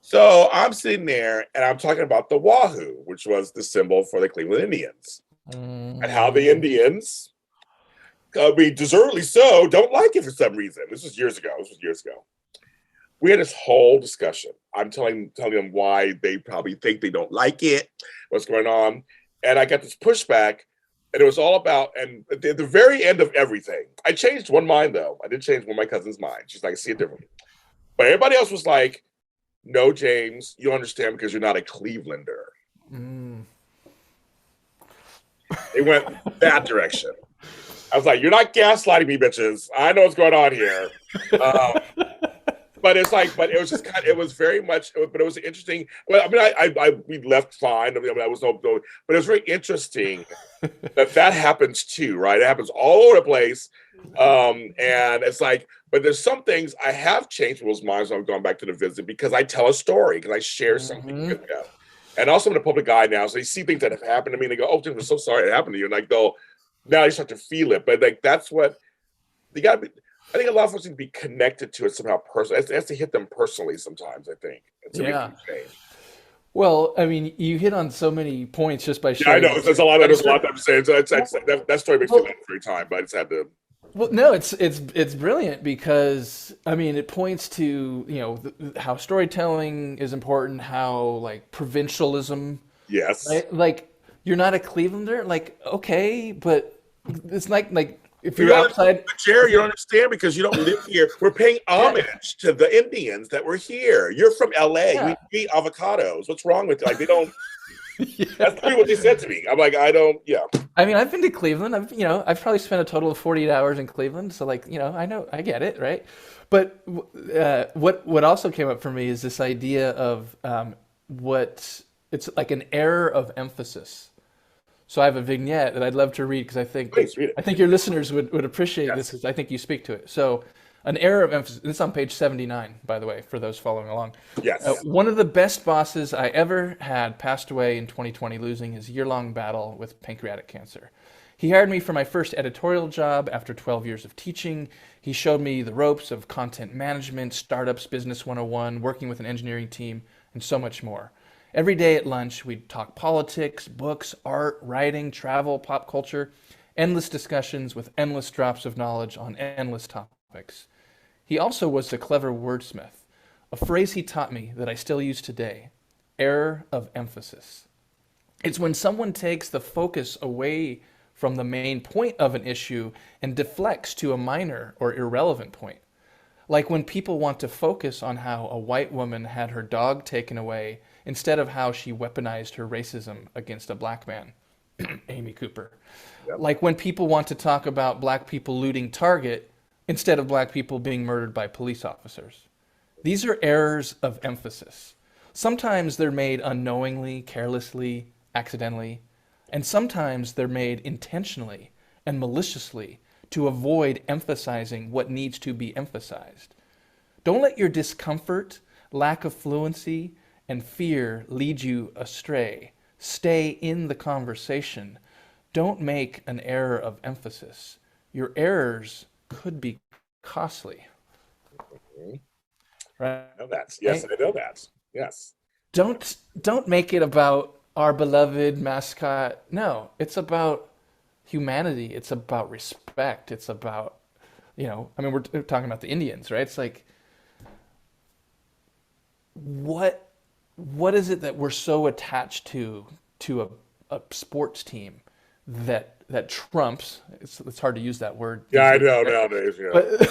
So I'm sitting there and I'm talking about the Wahoo, which was the symbol for the Cleveland Indians, and how the Indians, I mean, deservedly so, don't like it for some reason. This was years ago. We had this whole discussion. I'm telling them why they probably think they don't like it, what's going on. And I got this pushback, and it was all about, and at the very end of everything, I changed one mind though. I did change one of my cousin's mind. She's like, see it differently. But everybody else was like, no, James, you understand because you're not a Clevelander. They went that direction. I was like, you're not gaslighting me, bitches. I know what's going on here. But it's like, but it was just kind of, it was very much, but it was interesting. Well, I mean, we left fine. I mean, I was no, but it was very interesting that happens too, right? It happens all over the place. And it's like, but there's some things I have changed people's minds when I'm going back to the visit because I tell a story, because I share something with them. And also I'm a public guy now, so they see things that have happened to me and they go, oh, Jim, I'm so sorry it happened to you. And I go, now you start to feel it. But like, that's what, you gotta be, I think a lot of us need to be connected to it somehow personally. It has to hit them personally sometimes, I think. Yeah. Well, I mean, you hit on so many points just by sharing. Yeah, I know. There's a lot I'm saying. So that story makes me laugh every time, but I just had to. Well, no, it's brilliant because I mean it points to how storytelling is important, how like provincialism. Yes. Right? Like you're not a Clevelander, like okay, but it's like if you're outside. Jerry, you don't understand because you don't live here. We're paying homage to the Indians that were here. You're from LA. Yeah. You eat avocados. What's wrong with you? Like they don't. That's pretty what they said to me. I'm like, I don't. Yeah. I mean, I've been to Cleveland. I've probably spent a total of 48 hours in Cleveland. So like, I get it, right? But what also came up for me is this idea of it's like an error of emphasis. So I have a vignette that I'd love to read because I think your listeners would appreciate this because I think you speak to it. So an error of emphasis. This is on page 79, by the way, for those following along. Yes. One of the best bosses I ever had passed away in 2020, losing his year-long battle with pancreatic cancer. He hired me for my first editorial job after 12 years of teaching. He showed me the ropes of content management, startups, business 101, working with an engineering team, and so much more. Every day at lunch, we'd talk politics, books, art, writing, travel, pop culture, endless discussions with endless drops of knowledge on endless topics. He also was a clever wordsmith, a phrase he taught me that I still use today, error of emphasis. It's when someone takes the focus away from the main point of an issue and deflects to a minor or irrelevant point. Like when people want to focus on how a white woman had her dog taken away instead of how she weaponized her racism against a black man, Amy Cooper. Yep. Like when people want to talk about black people looting Target instead of black people being murdered by police officers. These are errors of emphasis. Sometimes they're made unknowingly, carelessly, accidentally, and sometimes they're made intentionally and maliciously to avoid emphasizing what needs to be emphasized. Don't let your discomfort, lack of fluency, and fear lead you astray. Stay in the conversation. Don't make an error of emphasis. Your errors could be costly. Right? I know that. Yes, I know that. Yes. Don't make it about our beloved mascot. No, it's about humanity. It's about respect. It's about, we're talking about the Indians, right? It's like, what is it that we're so attached to a sports team that trumps? It's hard to use that word. Yeah, I know nowadays. Yeah.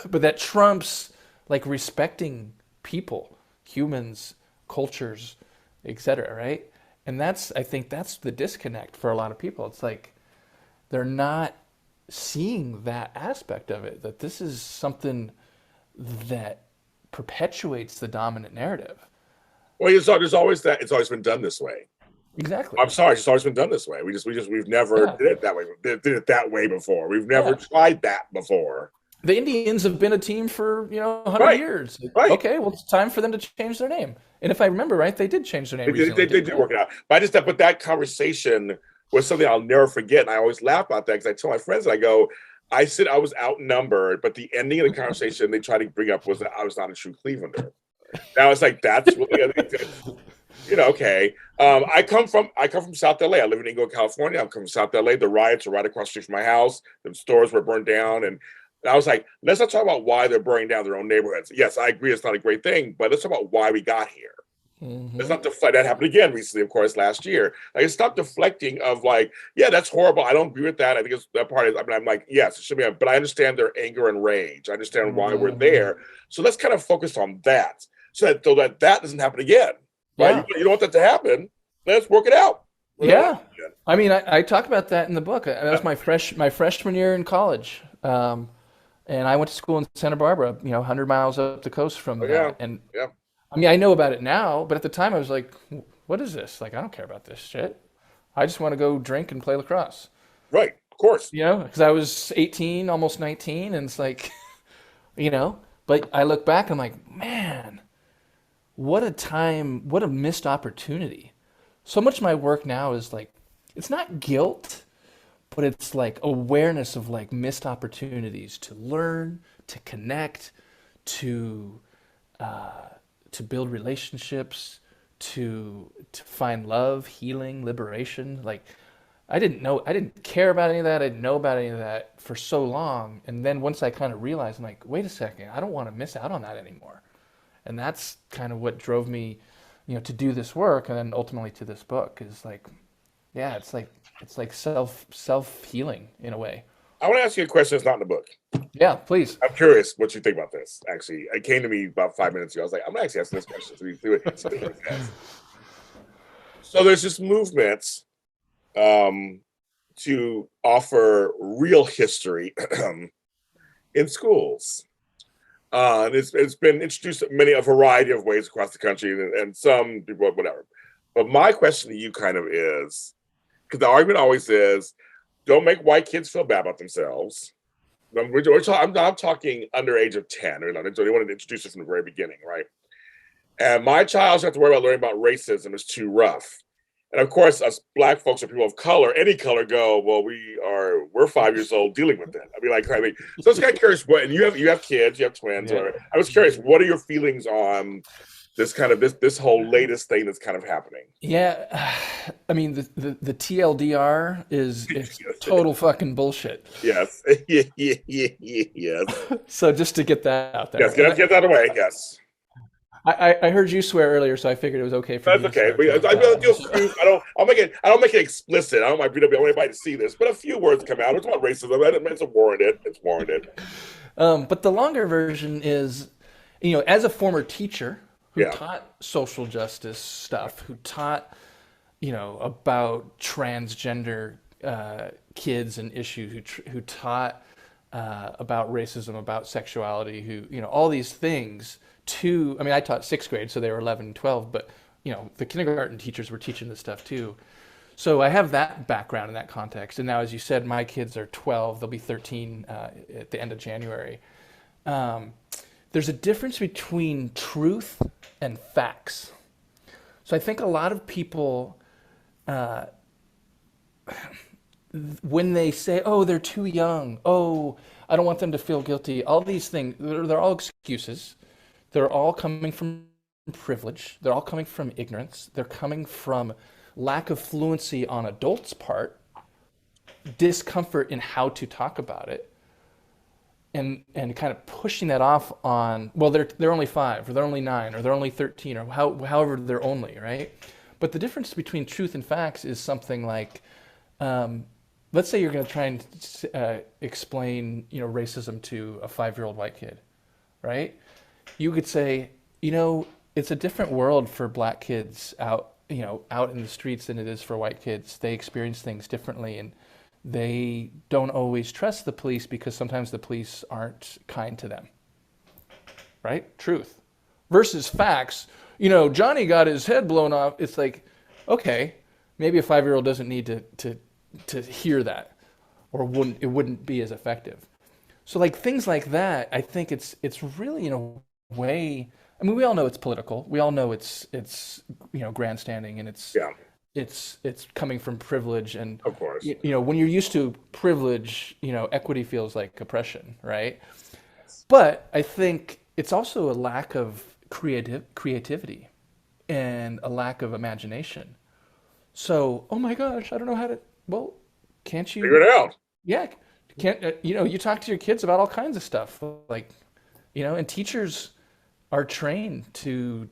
But that trumps like respecting people, humans, cultures, etc. Right? And I think that's the disconnect for a lot of people. It's like they're not seeing that aspect of it. That this is something that perpetuates the dominant narrative. Well, there's always that. It's always been done this way. Exactly. I'm sorry, it's always been done this way. We've never did it that way. Did it that way before. We've never tried that before. The Indians have been a team for 100 years. Right. Okay, well, it's time for them to change their name. And if I remember right, they did change their name. They did work it out. But but that conversation was something I'll never forget. And I always laugh about that because I tell my friends, I go, I said I was outnumbered, but the ending of the conversation they tried to bring up was that I was not a true Clevelander. Now it's like that's really, I think that's, okay. I come from South LA. I live in Inglewood, California. I'm from South LA. The riots are right across the street from my house. The stores were burned down, and I was like, let's not talk about why they're burning down their own neighborhoods. Yes, I agree, it's not a great thing, but let's talk about why we got here. Let's not deflect. That happened again recently, of course, last year. Like, stop deflecting of like, yeah, that's horrible. I don't agree with that. I think it's that part is. I mean, I'm like, yes, it should be, but I understand their anger and rage. I understand why we're there. So let's kind of focus on that, so that doesn't happen again. Right? Yeah. You don't want that to happen. Let's work it out. Yeah. I mean, I talk about that in the book. That was my freshman year in college. And I went to school in Santa Barbara, 100 miles up the coast from that. And I mean, I know about it now, but at the time I was like, what is this? Like, I don't care about this shit. I just want to go drink and play lacrosse. Right. Of course. Because I was 18, almost 19, and it's like, but I look back and I'm like, man, what a time, what a missed opportunity. So much of my work now is like, it's not guilt, but it's like awareness of like missed opportunities to learn, to connect, to build relationships, to find love, healing, liberation. Like I didn't care about any of that. I didn't know about any of that for so long. And then once I kind of realized, I'm like, wait a second, I don't want to miss out on that anymore. And that's kind of what drove me, to do this work, and then ultimately to this book is like, yeah, it's like self healing in a way. I want to ask you a question that's not in the book. Yeah, please. I'm curious what you think about this. Actually, it came to me about 5 minutes ago. I was like, I'm gonna actually ask this question. So there's this movement to offer real history in schools. And it's been introduced in a variety of ways across the country, and some people, whatever. But my question to you kind of is, because the argument always is, don't make white kids feel bad about themselves. I'm talking under age of 10, or not. So they wanted to introduce this from the very beginning, right? And my child doesn't have to worry about learning about racism. It's too rough. And of course, us Black folks or people of color, any color, go, well, we're 5 years old dealing with it. I mean, so I was kind of curious. And you have kids, you have twins. Yeah. I was curious, what are your feelings on this kind of this whole latest thing that's kind of happening? Yeah, I mean, the TLDR is total fucking bullshit. Yes, yes. So just to get that out there. Yes, get that away. Yes. I heard you swear earlier, so I figured it was okay for That's me. Okay. I don't make it explicit. I don't want anybody to see this, but a few words come out. It's about racism. It's warranted. It's warranted. But the longer version is, as a former teacher who taught social justice stuff, who taught, about transgender kids and issues, who taught about racism, about sexuality, who, all these things. I taught sixth grade, so they were 11 and 12, but the kindergarten teachers were teaching this stuff too. So I have that background in that context. And now, as you said, my kids are 12, they'll be 13 at the end of January. There's a difference between truth and facts. So I think a lot of people, when they say, oh, they're too young, oh, I don't want them to feel guilty, all these things, they're all excuses. They're all coming from privilege. They're all coming from ignorance. They're coming from lack of fluency on adults' part, discomfort in how to talk about it, and kind of pushing that off on, well, they're only 5, or they're only 9, or they're only 13, or however they're only, right? But the difference between truth and facts is something like, let's say you're going to try and explain, racism to a 5-year-old white kid, right? You could say, it's a different world for Black kids out in the streets than it is for white kids. They experience things differently, and they don't always trust the police because sometimes the police aren't kind to them. Right? Truth. Versus facts. Johnny got his head blown off. It's like, okay, maybe a 5-year-old doesn't need to hear that, or it wouldn't be as effective. So like things like that, I think it's really in a way. I mean, we all know it's political. We all know it's grandstanding, and it's it's coming from privilege, and Of course. when you're used to privilege, equity feels like oppression, right? But I think it's also a lack of creativity and a lack of imagination. So, oh my gosh, I don't know how to. Well, can't Figure you? it out. Yeah, can't you talk to your kids about all kinds of stuff, like and teachers are trained to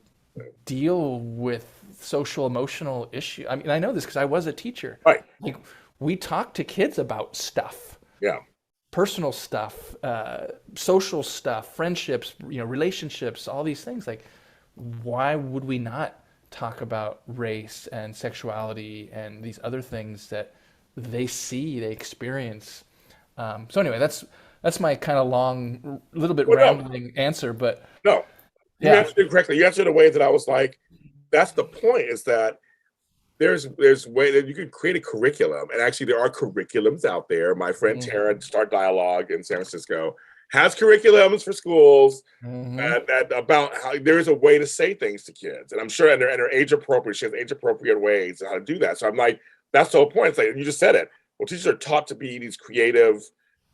deal with social emotional issue. I mean, I know this because I was a teacher. Right. Like, we talk to kids about stuff, Yeah. personal stuff, social stuff, friendships, relationships, all these things. Like, why would we not talk about race and sexuality and these other things that they see, they experience? So anyway, that's my kind of long, little bit Well, no, rambling answer, but no. You yeah. answered it correctly. You answered in a way that I was like, that's the point, is that there's way that you can create a curriculum, and actually there are curriculums out there. My friend Mm-hmm. Tara, Start Dialogue in San Francisco, has curriculums for schools Mm-hmm. that about how there is a way to say things to kids, and I'm sure, and they're age appropriate. She has age appropriate ways how to do that. So I'm like, that's the whole point. It's like you just said it. Well, teachers are taught to be these creative,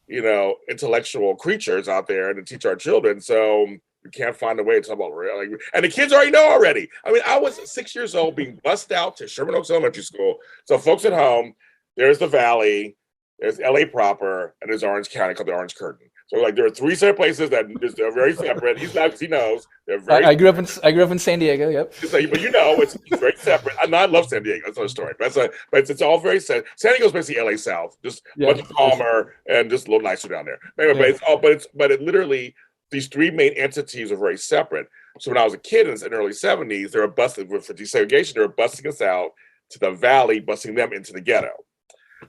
intellectual creatures out there and to teach our children. So you can't find a way to talk about real, like, and the kids already know already. I mean, I was 6 years old being bussed out to Sherman Oaks Elementary School. So folks at home, there's the Valley, there's LA proper, and there's Orange County called the Orange Curtain. So like there are three separate places that they're very separate. He's not because he knows they're very. I grew up in San Diego. Yep. Like, but it's very separate. I love San Diego. That's another story. But it's all very San Diego's basically LA South, just Yeah. much calmer and just a little nicer down there. Anyway, Yeah. but it literally, these three main entities are very separate. So when I was a kid in the early 70s, they were busting for desegregation. They were busting us out to the Valley, busting them into the ghetto,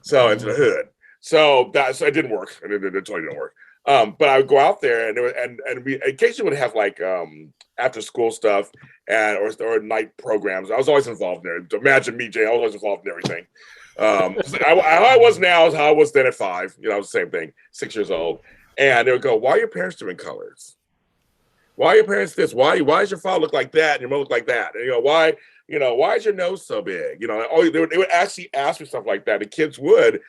so into the hood. So it didn't work. It totally didn't work. But I would go out there, and we occasionally would have like after school stuff or night programs. I was always involved in there. Imagine me, Jay. I was always involved in everything. How I was now is how I was then at 5. It was the same thing. 6 years old, and they would go, "Why are your parents doing colors? Why are your parents this? Why does your father look like that and your mother look like that? And why is your nose so big? They would actually ask me stuff like that. The kids would."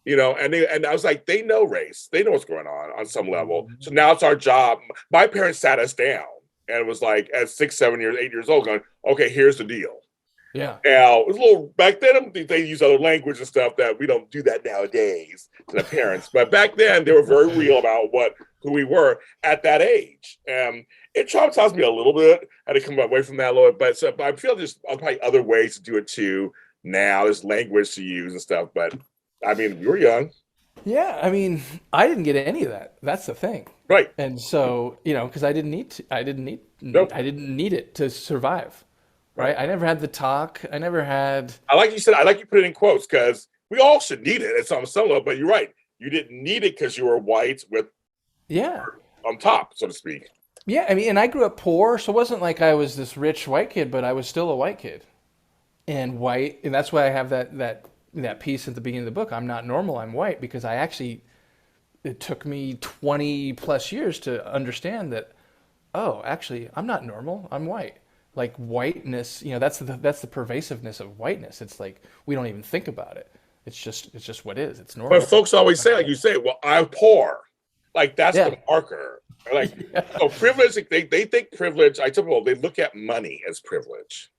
And I was like, they know race. They know what's going on some level. So now it's our job. My parents sat us down and it was like at 6, 7 years, 8 years old going, okay, here's the deal. Yeah. Now, it was a little, back then, they use other language and stuff that we don't do that nowadays to the parents. But back then, they were very real about who we were at that age. It traumatized me a little bit. I had to come away from that a little bit. But I feel there's probably other ways to do it too now. There's language to use and stuff. But I mean, we were young. Yeah, I mean, I didn't get any of that. That's the thing. Right. And so, because I didn't need to, Nope. I didn't need it to survive. Right? I never had the talk. I never had. I like you said, I like you put it in quotes because we all should need it at some level, but you're right. You didn't need it because you were white with on top, so to speak. Yeah, I mean, and I grew up poor, so it wasn't like I was this rich white kid, but I was still a white kid. And white, and that's why I have that piece at the beginning of the book. I'm not normal, I'm white, because it took me 20 plus years to understand that, oh, actually, I'm not normal, I'm white. Like whiteness, that's the pervasive of whiteness. It's like we don't even think about it. It's just what is. It's normal. But folks always say, like you say, well, I'm poor. Like that's Yeah. the marker. Like so privilege, they think privilege, I tell people they look at money as privilege.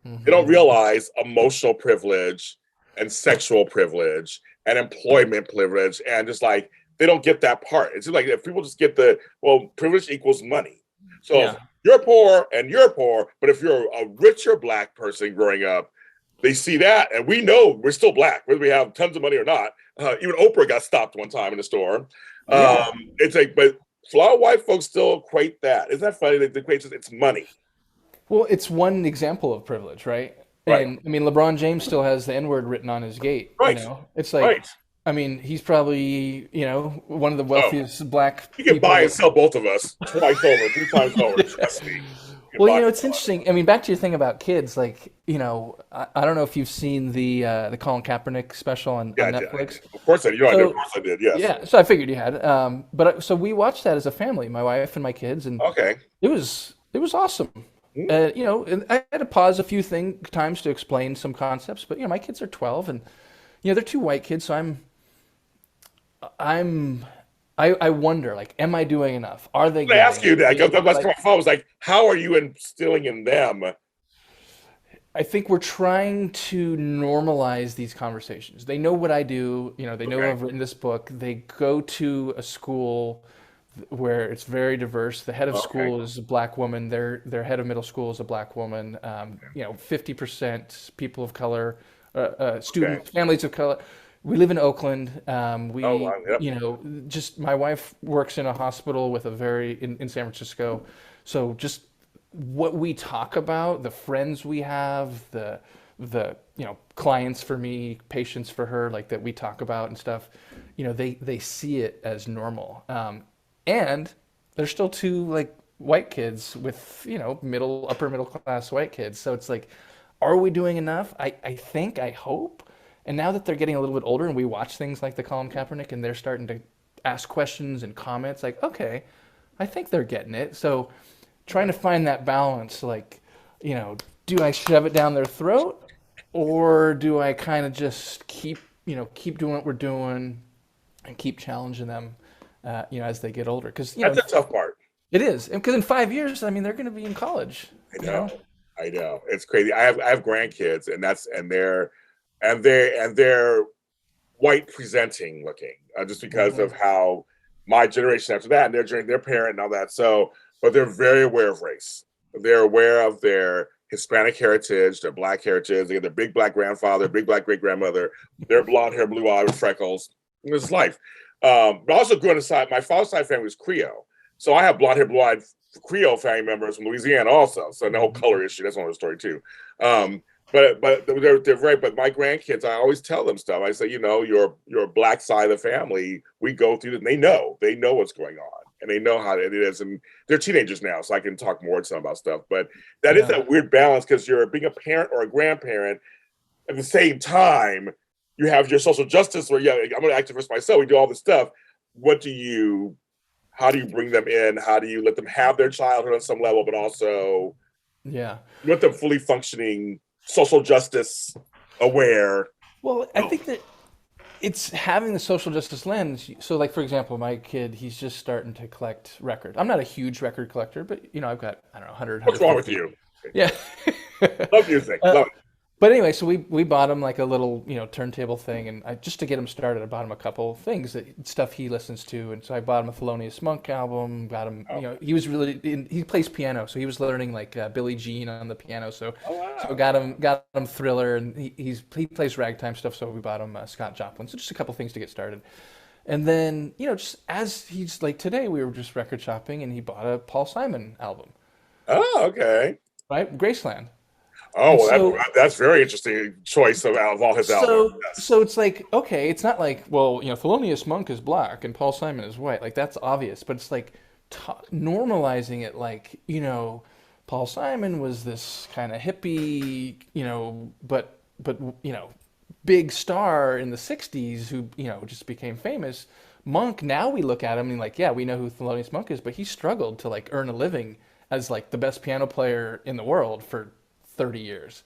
They don't realize emotional privilege and sexual privilege and employment privilege, and just like they don't get that part. It's just like if people just get privilege equals money. So if you're poor and you're poor, but if you're a richer black person growing up, they see that, and we know we're still black, whether we have tons of money or not. Even Oprah got stopped one time in the store. It's like, but a lot of white folks still equate that. Isn't that funny? They equate it's money. Well, it's one example of privilege, right? Right. And I mean, LeBron James still has the N-word written on his gate. Right. It's like, Right. I mean, he's probably, one of the wealthiest black You can people. buy and sell both of us twice over, 3 times over. Trust me. Well, it's interesting. I mean, back to your thing about kids, like, I don't know if you've seen the Colin Kaepernick special on Netflix. Of course I did. Of course I did, yes. Yeah, so I figured you had. So we watched that as a family, my wife and my kids, and Okay. it was awesome. Mhm. And I had to pause a few times to explain some concepts, but my kids are 12, and they're two white kids, so I'm I wonder, like, am I doing enough? Are they I getting ask you it? that because that's Like, my phone. Was like, how are you instilling in them? I think we're trying to normalize these conversations. They know what I do. They know Okay, I've written this book. They go to a school where it's very diverse. The head of okay, school is a black woman. Their head of middle school is a black woman. 50% people of color, okay. student families of color. We live in Oakland. Oh, wow, yep. Just my wife works in a hospital with in San Francisco. So just what we talk about, the friends we have, the clients for me, patients for her, like that we talk about and stuff. They see it as normal. And they're still two like white kids with upper middle class white kids. So it's like, are we doing enough? I hope. And now that they're getting a little bit older and we watch things like the Colin Kaepernick and they're starting to ask questions and comments, like, okay, I think they're getting it. So trying to find that balance, like, do I shove it down their throat, or do I kind of just keep doing what we're doing and keep challenging them, as they get older? Because That's a tough part. it is, because in 5 years, I mean, they're going to be in college. I You know? know, I know. It's crazy. I have grandkids, and they're white presenting looking, just because Mhm. of how my generation after that, and their parent and all that. So, but they're very aware of race. They're aware of their Hispanic heritage, their black heritage. They have their big black grandfather, big black great grandmother, their blonde hair, blue eyes, with freckles. This is life. But also growing aside, my father's side family was Creole, so I have blonde hair, blue eyed Creole family members from Louisiana also. So the whole color issue, that's another story too. Um, but they're right. But my grandkids, I always tell them stuff. I say, your black side of the family, we go through it, and they know what's going on, and they know how it is, and they're teenagers now, so I can talk more to them about stuff. But that is Yeah. that weird balance, because you're being a parent or a grandparent at the same time. You have your social justice, where I'm an activist myself. We do all this stuff. What do you? How do you bring them in? How do you let them have their childhood on some level, but also Yeah. with them fully functioning, social justice aware? Well, I Oh, think that it's having the social justice lens. So, like, for example, my kid, he's just starting to collect records. I'm not a huge record collector, but I've got, I don't know, 100, what's wrong with 150. you? Yeah. Love music. uh, Love it. But anyway, so we bought him like a little turntable thing, and just to get him started, I bought him a couple things, stuff he listens to, and so I bought him a Thelonious Monk album. Got him, Oh, he was he plays piano, so he was learning like Billie Jean on the piano. oh So wow. got him Thriller, and he plays ragtime stuff, so we bought him Scott Joplin. So just a couple things to get started, and then just as he's like today, we were just record shopping, and he bought a Paul Simon album, Oh, okay. right, Graceland, Oh, and well, so. that's very interesting choice of all his albums. Yes. So it's like, okay, it's not like, well, Thelonious Monk is black and Paul Simon is white. Like, that's obvious, but it's like normalizing it, like, Paul Simon was this kind of hippie, but big star in the 60s who, just became famous. Monk, now we look at him and like, yeah, we know who Thelonious Monk is, but he struggled to like earn a living as like the best piano player in the world for 30 years.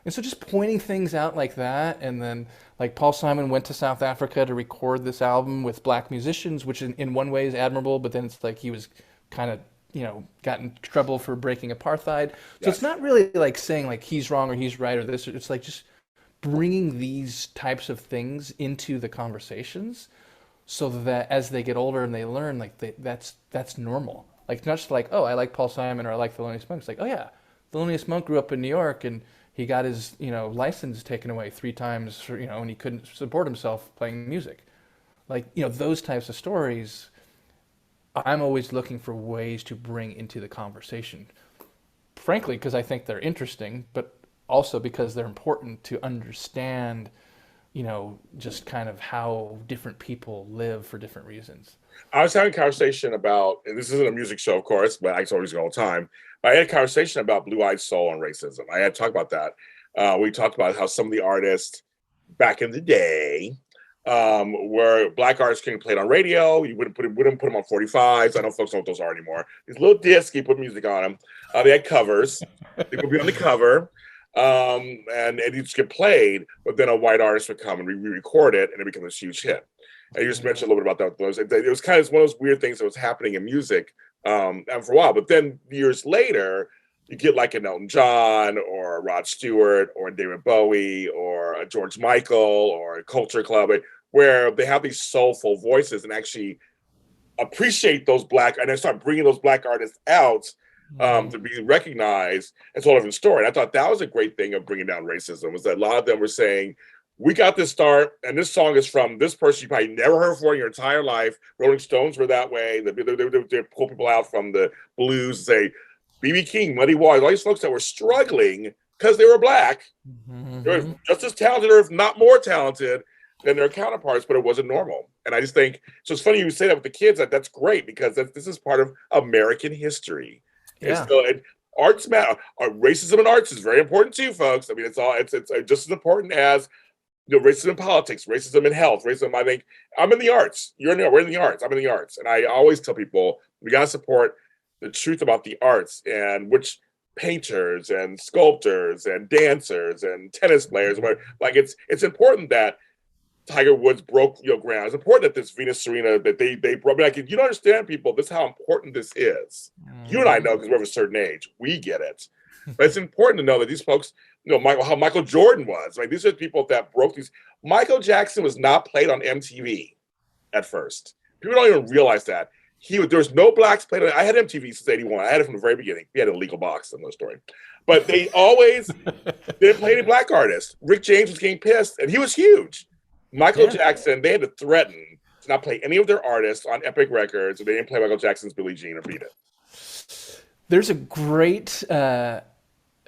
And so just pointing things out like that, and then like Paul Simon went to South Africa to record this album with black musicians, which in one way is admirable, but then it's like he was kind of got in trouble for breaking apartheid. So it's Yes. not really like saying like he's wrong or he's right or this. It's like just bringing these types of things into the conversations, so that as they get older and they learn, like that's normal. Like not just like, oh, I like Paul Simon or I like Thelonious Monk. It's like, oh yeah, Thelonious Monk grew up in New York and he got his license taken away 3 times for, and he couldn't support himself playing music. Like those types of stories, I'm always looking for ways to bring into the conversation. Frankly, because I think they're interesting, but also because they're important to understand, just kind of how different people live for different reasons. I was having a conversation about, and this isn't a music show, of course, but I always go all the time. I had a conversation about Blue Eyed Soul and racism. I had talked about that. We talked about how some of the artists back in the day, where black artists couldn't play it on radio. You wouldn't put them on 45s. I know folks know what those are anymore. These little discs, you put music on them. They had covers. They would be on the cover, and it just get played. But then a white artist would come and re-record it, and it became a huge hit. And you just mentioned a little bit about that. It was kind of one of those weird things that was happening in music and for a while. But then years later, you get like an Elton John or a Rod Stewart or a David Bowie or a George Michael or a Culture Club, where they have these soulful voices and actually appreciate those black, and then start bringing those black artists out to be recognized. It's a whole different story. And I thought that was a great thing of bringing down racism, was that a lot of them were saying, we got this start, and this song is from this person you probably never heard before in your entire life. Rolling Stones were that way. They pull people out from the blues and say, B.B. King, Muddy Waters, all these folks that were struggling because they were black. They were just as talented, or if not more talented, than their counterparts, but it wasn't normal. And I just think, so it's funny you say that with the kids, that's great, because this is part of American history. Yeah. And arts matter. Racism in arts is very important too, folks. I mean, it's just as important as racism in politics, racism in health, racism. I think I'm in the arts. We're in the arts. I'm in the arts. And I always tell people, we got to support the truth about the arts, and which painters and sculptors and dancers and tennis players, like it's important that Tiger Woods broke ground. It's important that this Venus Serena, that they broke. Like, you don't understand, people, this is how important this is. You and I know, because we're of a certain age. We get it. But it's important to know that these folks, how Michael Jordan was. Like, these are people that broke these. Michael Jackson was not played on MTV at first. People don't even realize that. There was no blacks played on. I had MTV since '81. I had it from the very beginning. We had a legal box in the story. But they always didn't play any black artists. Rick James was getting pissed, and he was huge. Michael Jackson, they had to threaten to not play any of their artists on Epic Records, and they didn't play Michael Jackson's Billie Jean or Beat It. There's a great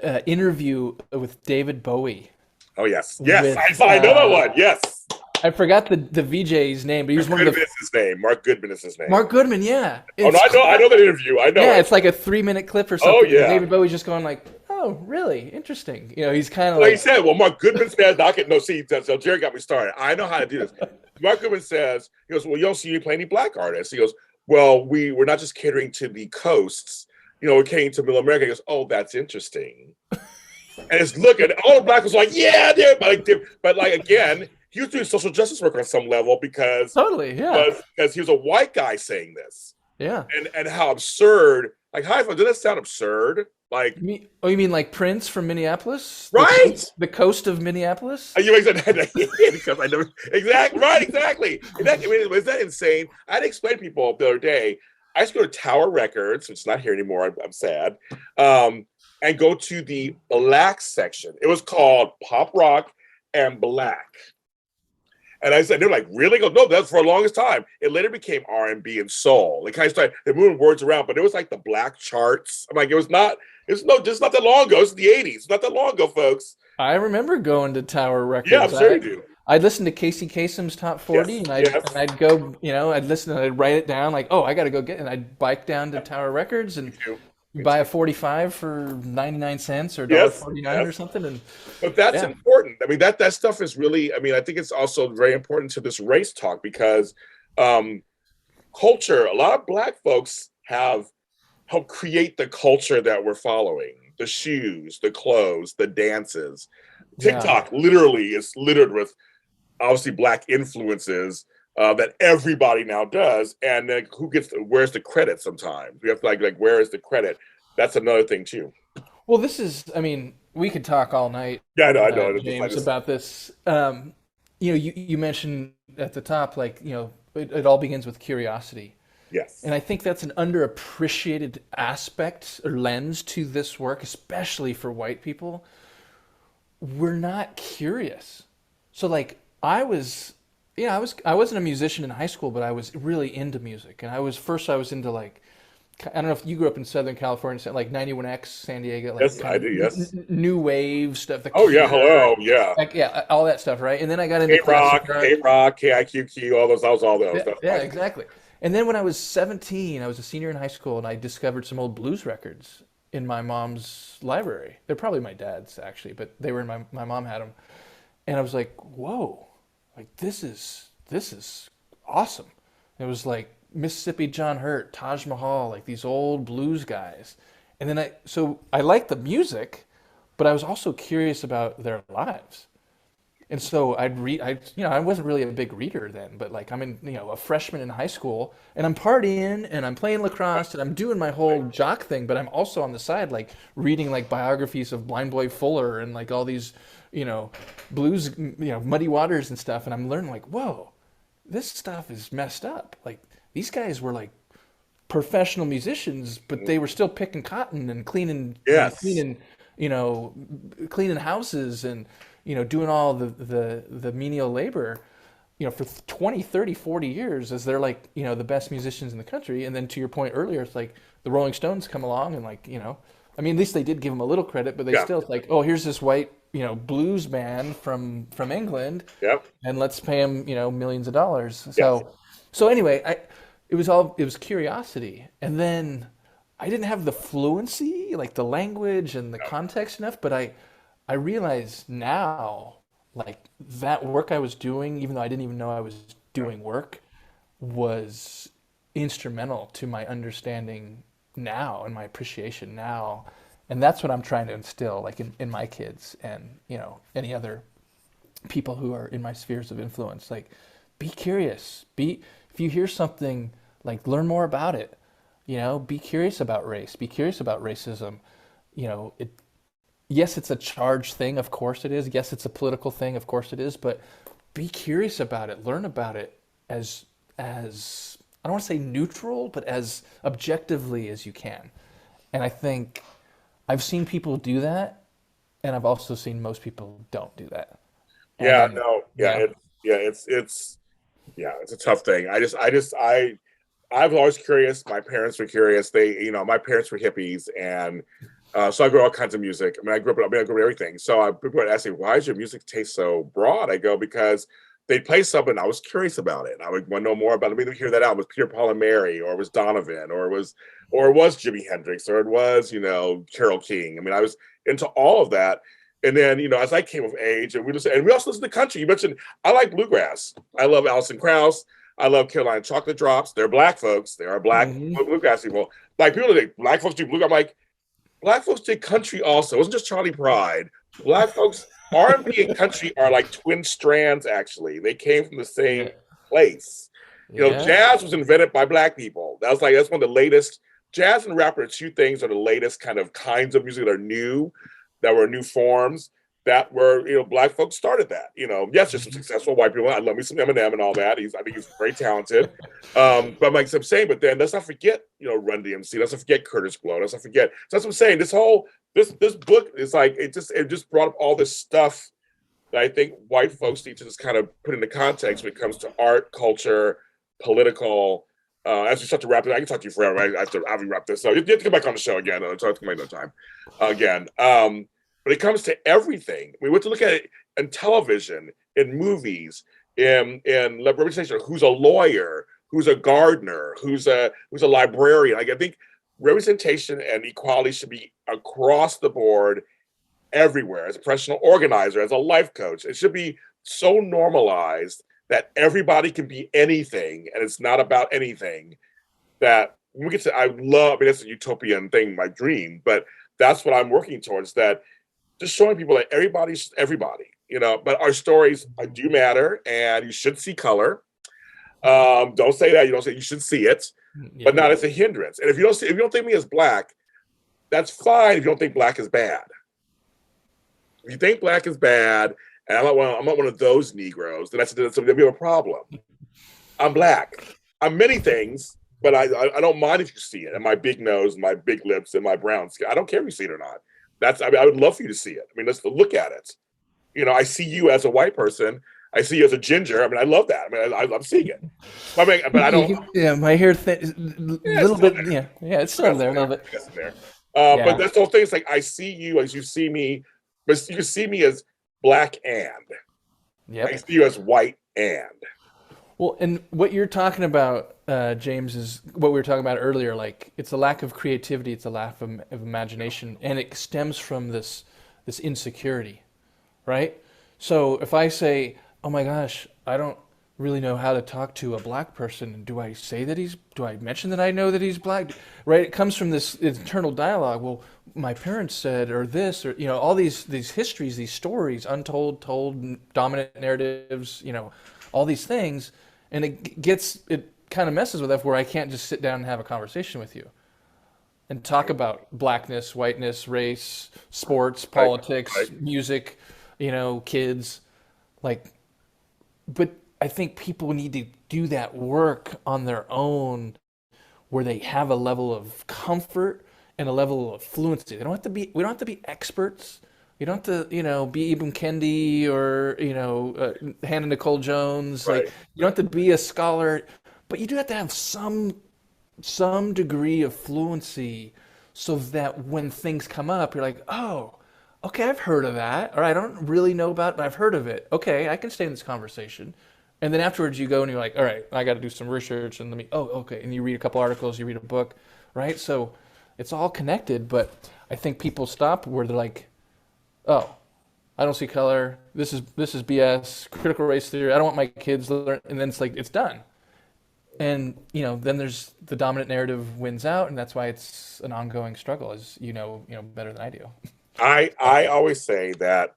interview with David Bowie. Oh, yes. Yes, I know that one. Yes. I forgot the VJ's name, but he was one of the... Mark Goodman is his name. Mark Goodman, yeah. I know that interview. I know. Yeah, it's like a 3-minute clip or something. Oh, yeah. David Bowie's just going like, oh, really? Interesting. He's kind of like... he said, Mark Goodman says, so Jerry got me started. I know how to do this. Mark Goodman says, he goes, well, you don't see me play any black artists. He goes, well, we're not just catering to the coasts. We're catering to middle America. He goes, oh, that's interesting. And it's looking, all the black was like, yeah, but again... he was doing social justice work on some level, because because he was a white guy saying this. Yeah. And how absurd, like, doesn't that sound absurd? Like, you mean like Prince from Minneapolis? Right. The coast of Minneapolis? You because I never exactly. I mean, is that insane? I had to explain to people the other day. I used to go to Tower Records, which is not here anymore. I'm sad. And go to the black section. It was called Pop Rock and Black. And I said, they're like, really? Go, no, that's for the longest time. It later became R&B and soul. They kind of started moving words around, but it was like the black charts. I'm like, just not that long ago. It's the 80s. It's not that long ago, folks. I remember going to Tower Records. Yeah, I'm sure you do. I'd listen to Casey Kasem's Top 40, and I'd go, I'd listen and I'd write it down, like, oh, I got to go and I'd bike down to Tower Records and buy a 45 for 99 cents or $1.49 or something. But that's important. I mean, that stuff is really, I mean, I think it's also very important to this race talk, because culture, a lot of black folks have helped create the culture that we're following. The shoes, the clothes, the dances. TikTok literally is littered with obviously black influences that everybody now does, and where's the credit? Sometimes we have to like where is the credit? That's another thing too. Well, this is, I mean, we could talk all night. Yeah, I know, James, about this. You mentioned at the top, like, it all begins with curiosity. Yes. And I think that's an underappreciated aspect or lens to this work, especially for white people. We're not curious. So like I wasn't a musician in high school, but I was really into music. And I was into like, I don't know if you grew up in Southern California, like 91X, San Diego. Like, yes, I do, yes. New wave stuff. Hello, yeah. Like, all that stuff, right? And then I got into K-Rock, KIQQ, all those. Yeah, exactly. And then when I was 17, I was a senior in high school, and I discovered some old blues records in my mom's library. They're probably my dad's, actually, but they were in my mom had them. And I was like, whoa, like this is awesome. It was like Mississippi John Hurt, Taj Mahal, like these old blues guys. And then I liked the music, but I was also curious about their lives. And so I'd read, I wasn't really a big reader then, but like I'm a freshman in high school and I'm partying and I'm playing lacrosse and I'm doing my whole jock thing, but I'm also on the side, like reading like biographies of Blind Boy Fuller and like all these, blues, Muddy Waters and stuff. And I'm learning like, whoa, this stuff is messed up. Like these guys were like professional musicians, but they were still picking cotton and cleaning, Yes. cleaning, you know, cleaning houses and, doing all the menial labor, for 20, 30, 40 years as they're like, the best musicians in the country. And then to your point earlier, it's like the Rolling Stones come along and like, I mean, at least they did give them a little credit, but they Yeah. still it's like, oh, here's this white, blues man from England Yep. and let's pay him, millions of dollars. Yes. So anyway, it was curiosity. And then I didn't have the fluency, like the language and the context enough, but I realize now, like that work I was doing, even though I didn't even know I was doing work, was instrumental to my understanding now and my appreciation now. And that's what I'm trying to instill, like in my kids and, any other people who are in my spheres of influence. Like, be curious. If you hear something, like learn more about it. Be curious about race. Be curious about racism. It yes, it's a charged thing, of course it is. Yes, it's a political thing, of course it is. But be curious about it. Learn about it as I don't want to say neutral, but as objectively as you can. And I think I've seen people do that, and I've also seen most people don't do that. Yeah. And No. Yeah. yeah, It's a tough thing. I was always curious. My parents were curious. My parents were hippies, and so I grew up all kinds of music. I grew up with everything. So people would ask me, "Why does your music taste so broad?" I go, "Because they play something. I was curious about it. I would want to know more about it. Let me hear that out. It was Peter, Paul, and Mary, or it was Donovan, or it was Jimi Hendrix, or it was Carol King. I was into all of that." And then, as I came of age, and we also listen to country. You mentioned I like bluegrass. I love Alison Krauss. I love Carolina Chocolate Drops. They're black folks. They are black hmm bluegrass people. Like people think black folks do bluegrass. I'm like, black folks did country also. It wasn't just Charlie Pride. Black folks, R&B and country are like twin strands. Actually, they came from the same yeah, place. yeah, Jazz was invented by black people. That's one of the latest. Jazz and rap are two things are the latest kinds of music that are new, that were new forms that were black folks started that. Yes, there's some hmm successful white people. I love me some Eminem and all that. I think he's very talented. But like I'm saying, but then let's not forget Run DMC. Let's not forget Curtis Blow. Let's not forget. So that's what I'm saying. This book is like it just brought up all this stuff that I think white folks need to just kind of put into context when it comes to art, culture, political. As we start to wrap it, I can talk to you forever. Right? I have to wrap this up. You have to come back on the show again. I'll talk to me another time again. But it comes to everything. We want to look at it in television, in movies, in representation. Who's a lawyer? Who's a gardener? Who's a librarian? Like, I think representation and equality should be across the board, everywhere. As a professional organizer, as a life coach, it should be so normalized that everybody can be anything, and it's not about anything. That when we get to, that's a utopian thing, my dream, but that's what I'm working towards. That just showing people that everybody's everybody, but our stories do matter, and you should see color. Don't say that. You don't say you should see it, but yeah. not as a hindrance. And if you don't think me as black, that's fine. If you don't think black is bad, if you think black is bad, and I'm not one of those Negroes, then we have a problem. I'm black. I'm many things, but I don't mind if you see it. And my big nose, my big lips, and my brown skin. I don't care if you see it or not. I would love for you to see it. Let's look at it. I see you as a white person. I see you as a ginger. I love that. I'm seeing it. But I don't. Yeah, my hair Yeah, it's little still bit. there. Yeah, it's I still got there some a little there. bit. I got some there. But Yeah, that's the whole thing. It's like I see you as you see me, but you see me as black and I yep. see you as white and. Well, and what you're talking about, James, is what we were talking about earlier. Like, it's a lack of creativity, it's a lack of imagination, and it stems from this insecurity, right? So if I say, "Oh my gosh, I don't really know how to talk to a black person. And do I mention that I know that he's black? Right? It comes from this internal dialogue. Well, my parents said, or this, or, all these histories, these stories, untold, told, dominant narratives, all these things. And it kind of messes with that where I can't just sit down and have a conversation with you and talk about blackness, whiteness, race, sports, politics, Right. music, kids. Like, but I think people need to do that work on their own where they have a level of comfort and a level of fluency. We don't have to be experts. You don't have to, be Ibn Kendi or, Hannah Nicole Jones. Like, Right. you don't have to be a scholar, but you do have to have some degree of fluency so that when things come up, you're like, oh, okay, I've heard of that, or I don't really know about it, but I've heard of it. Okay, I can stay in this conversation. And then afterwards, you go and you're like, all right, I got to do some research, and oh, okay, and you read a couple articles, you read a book, right? So it's all connected, but I think people stop where they're like, oh, I don't see color. This is BS. Critical race theory. I don't want my kids to learn, and then it's like it's done. And then there's the dominant narrative wins out, and that's why it's an ongoing struggle, as better than I do. I always say that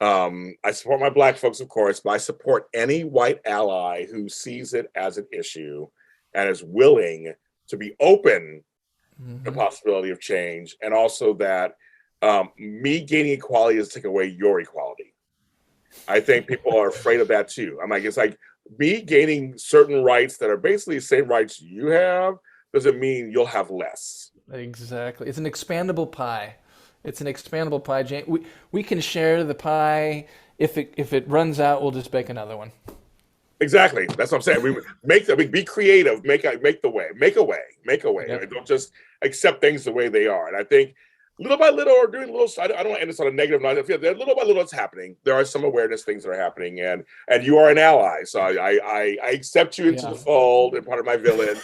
I support my black folks, of course, but I support any white ally who sees it as an issue and is willing to be open to the Hmm. possibility of change, and also that me gaining equality doesn't take away your equality. I think people are afraid of that too. I'm like, it's like me gaining certain rights that are basically the same rights you have doesn't mean you'll have less. Exactly. It's an expandable pie. It's an expandable pie, Jane. We can share the pie. If it runs out, we'll just bake another one. Exactly. That's what I'm saying. We make the be creative, make the way, make a way, make a way. Yep. Right? Don't just accept things the way they are. And I think little by little, or doing little. I don't want to end this on a negative note. I feel that little by little, it's happening. There are some awareness things that are happening, and you are an ally. So I accept you into Yeah. the fold and part of my village.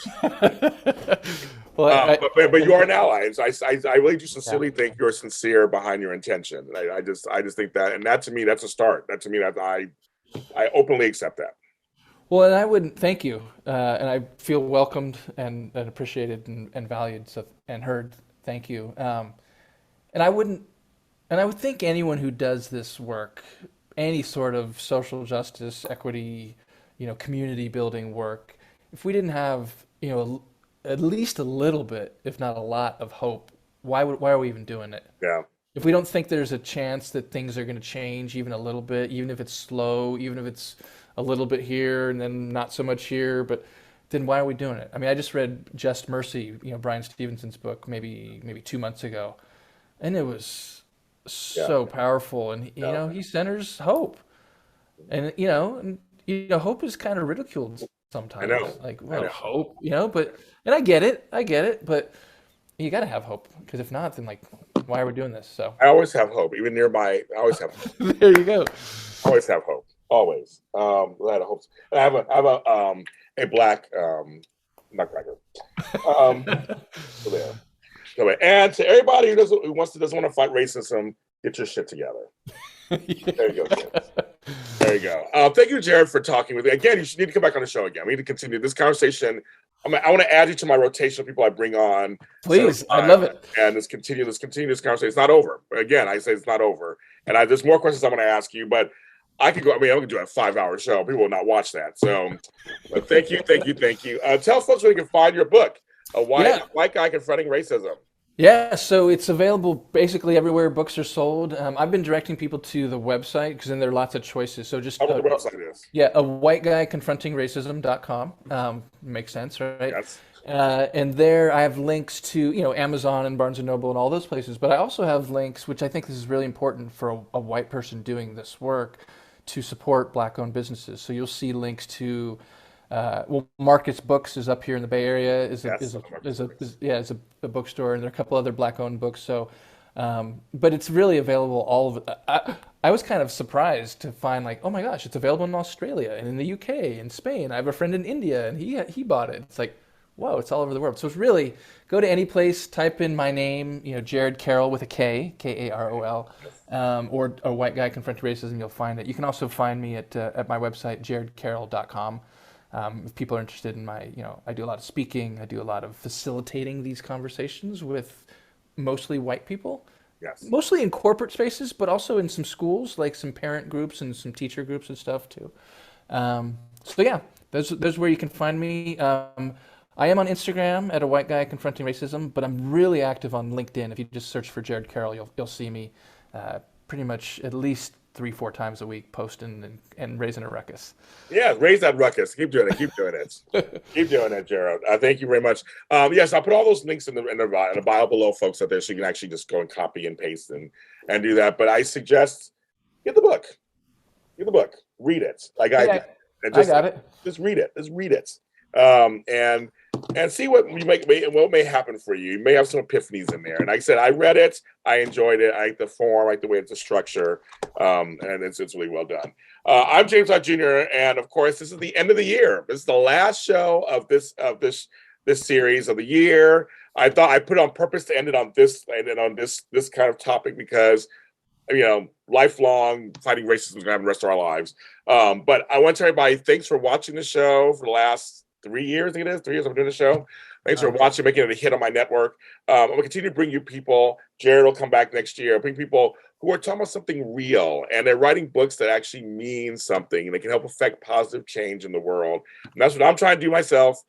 Well, But you are an ally, and so I really do yeah. sincerely think you're sincere behind your intention. And I just think that, and that to me, that's a start. That to me, that I openly accept that. Well, and I would thank you, and I feel welcomed and appreciated and valued, so and heard. Thank you. And I wouldn't, and I would think anyone who does this work, any sort of social justice, equity, community building work, if we didn't have, at least a little bit, if not a lot of hope, why are we even doing it? Yeah. If we don't think there's a chance that things are going to change even a little bit, even if it's slow, even if it's a little bit here and then not so much here, but then why are we doing it? I mean, I just read Just Mercy, Brian Stevenson's book, maybe 2 months ago, and it was Yeah. so powerful. And Yeah. he centers hope, and hope is kind of ridiculed I sometimes. know. Like, I well, know. hope, but and I get it, but you got to have hope because if not, then like, why are we doing this? So I always have hope, even nearby. I always have hope. there you go. Always have hope. Always. I had a hope. I have a black nutcracker. Um, so there. So, and to everybody who doesn't want to fight racism, get your shit together. There you go, James. There you go. Thank you, Jared, for talking with me. Again, you should need to come back on the show again. We need to continue this conversation. I want to add you to my rotation of people I bring on. Please, I'd love it. And let's continue this conversation. It's not over. Again, I say it's not over. And there's more questions I want to ask you, but I could go. I mean, I could do a 5-hour show. People will not watch that. So, but thank you. Tell folks where they can find your book, A White Guy Confronting Racism. Yeah, so it's available basically everywhere books are sold. I've been directing people to the website because then there are lots of choices. So just Tell me what the website is. yeah, a white guy confronting racism.com. Makes sense, right? Yes. And there I have links to, Amazon and Barnes and Noble and all those places. But I also have links, which I think this is really important for a white person doing this work, to support black-owned businesses. So you'll see links to, Marcus Books is up here in the Bay Area. Is a bookstore, and there are a couple other black-owned books. So, but it's really available all of it. I was kind of surprised to find like, oh my gosh, it's available in Australia and in the UK and Spain. I have a friend in India, and he bought it. It's like, whoa, it's all over the world. So it's really, go to any place, type in my name, Jared Karol with a K, Karol, or White Guy Confronting Racism, you'll find it. You can also find me at my website, jaredkarol.com. If people are interested in I do a lot of speaking, I do a lot of facilitating these conversations with mostly white people. Yes. Mostly in corporate spaces, but also in some schools, like some parent groups and some teacher groups and stuff too. So yeah, those are where you can find me. I am on Instagram at a white guy confronting racism, but I'm really active on LinkedIn. If you just search for Jared Karol, you'll see me pretty much at least 3-4 times a week posting and raising a ruckus. Yeah, raise that ruckus. Keep doing it. Keep doing it. Keep doing it, Jared. Thank you very much. Yes, I'll put all those links in the bio below, folks, out there, so you can actually just go and copy and paste and do that. But I suggest get the book. Get the book. Read it. Like I did. And I got it. Just read it. Just read it. And see what may happen for you. You may have some epiphanies in there. And like I said, I read it. I enjoyed it. I like the form. I like the way it's a structure. And it's really well done. I'm James Lott Jr. And of course, this is the end of the year. This is the last show of this series of the year. I thought I put it on purpose to end it on this kind of topic because lifelong fighting racism is going to happen the rest of our lives. But I want to tell everybody, thanks for watching the show for the last 3 years. I think it is 3 years I've been doing the show. Thanks for watching, making it a hit on my network. I'm going to continue to bring you people. Jared will come back next year. I'll bring people who are talking about something real, and they're writing books that actually mean something, and they can help affect positive change in the world. And that's what I'm trying to do myself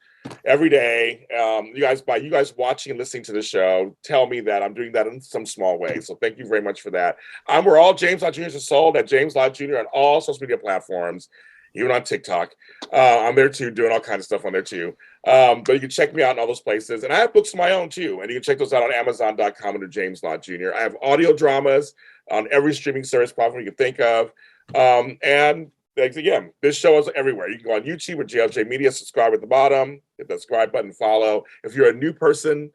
every day. You guys watching and listening to the show tell me that I'm doing that in some small way. So thank you very much for that. We're all James Lott Jr. is sold at James Lott Jr. on all social media platforms, even on TikTok. I'm there too, doing all kinds of stuff on there too. But you can check me out in all those places. And I have books of my own too. And you can check those out on Amazon.com under James Lott Jr. I have audio dramas on every streaming service platform you can think of. And again, this show is everywhere. You can go on YouTube with JLJ Media, subscribe at the bottom, hit the subscribe button, follow. If you're a new person,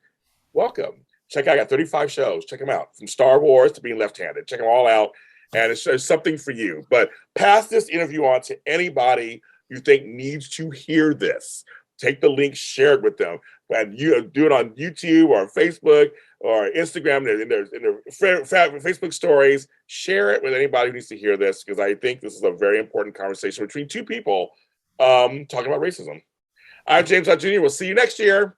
welcome. Check out, I got 35 shows. Check them out. From Star Wars to being left-handed. Check them all out. And it's something for you. But pass this interview on to anybody you think needs to hear this. Take the link, share it with them. And you do it on YouTube or Facebook or Instagram, in their Facebook stories. Share it with anybody who needs to hear this, because I think this is a very important conversation between two people talking about racism. I'm James Lott Jr. We'll see you next year.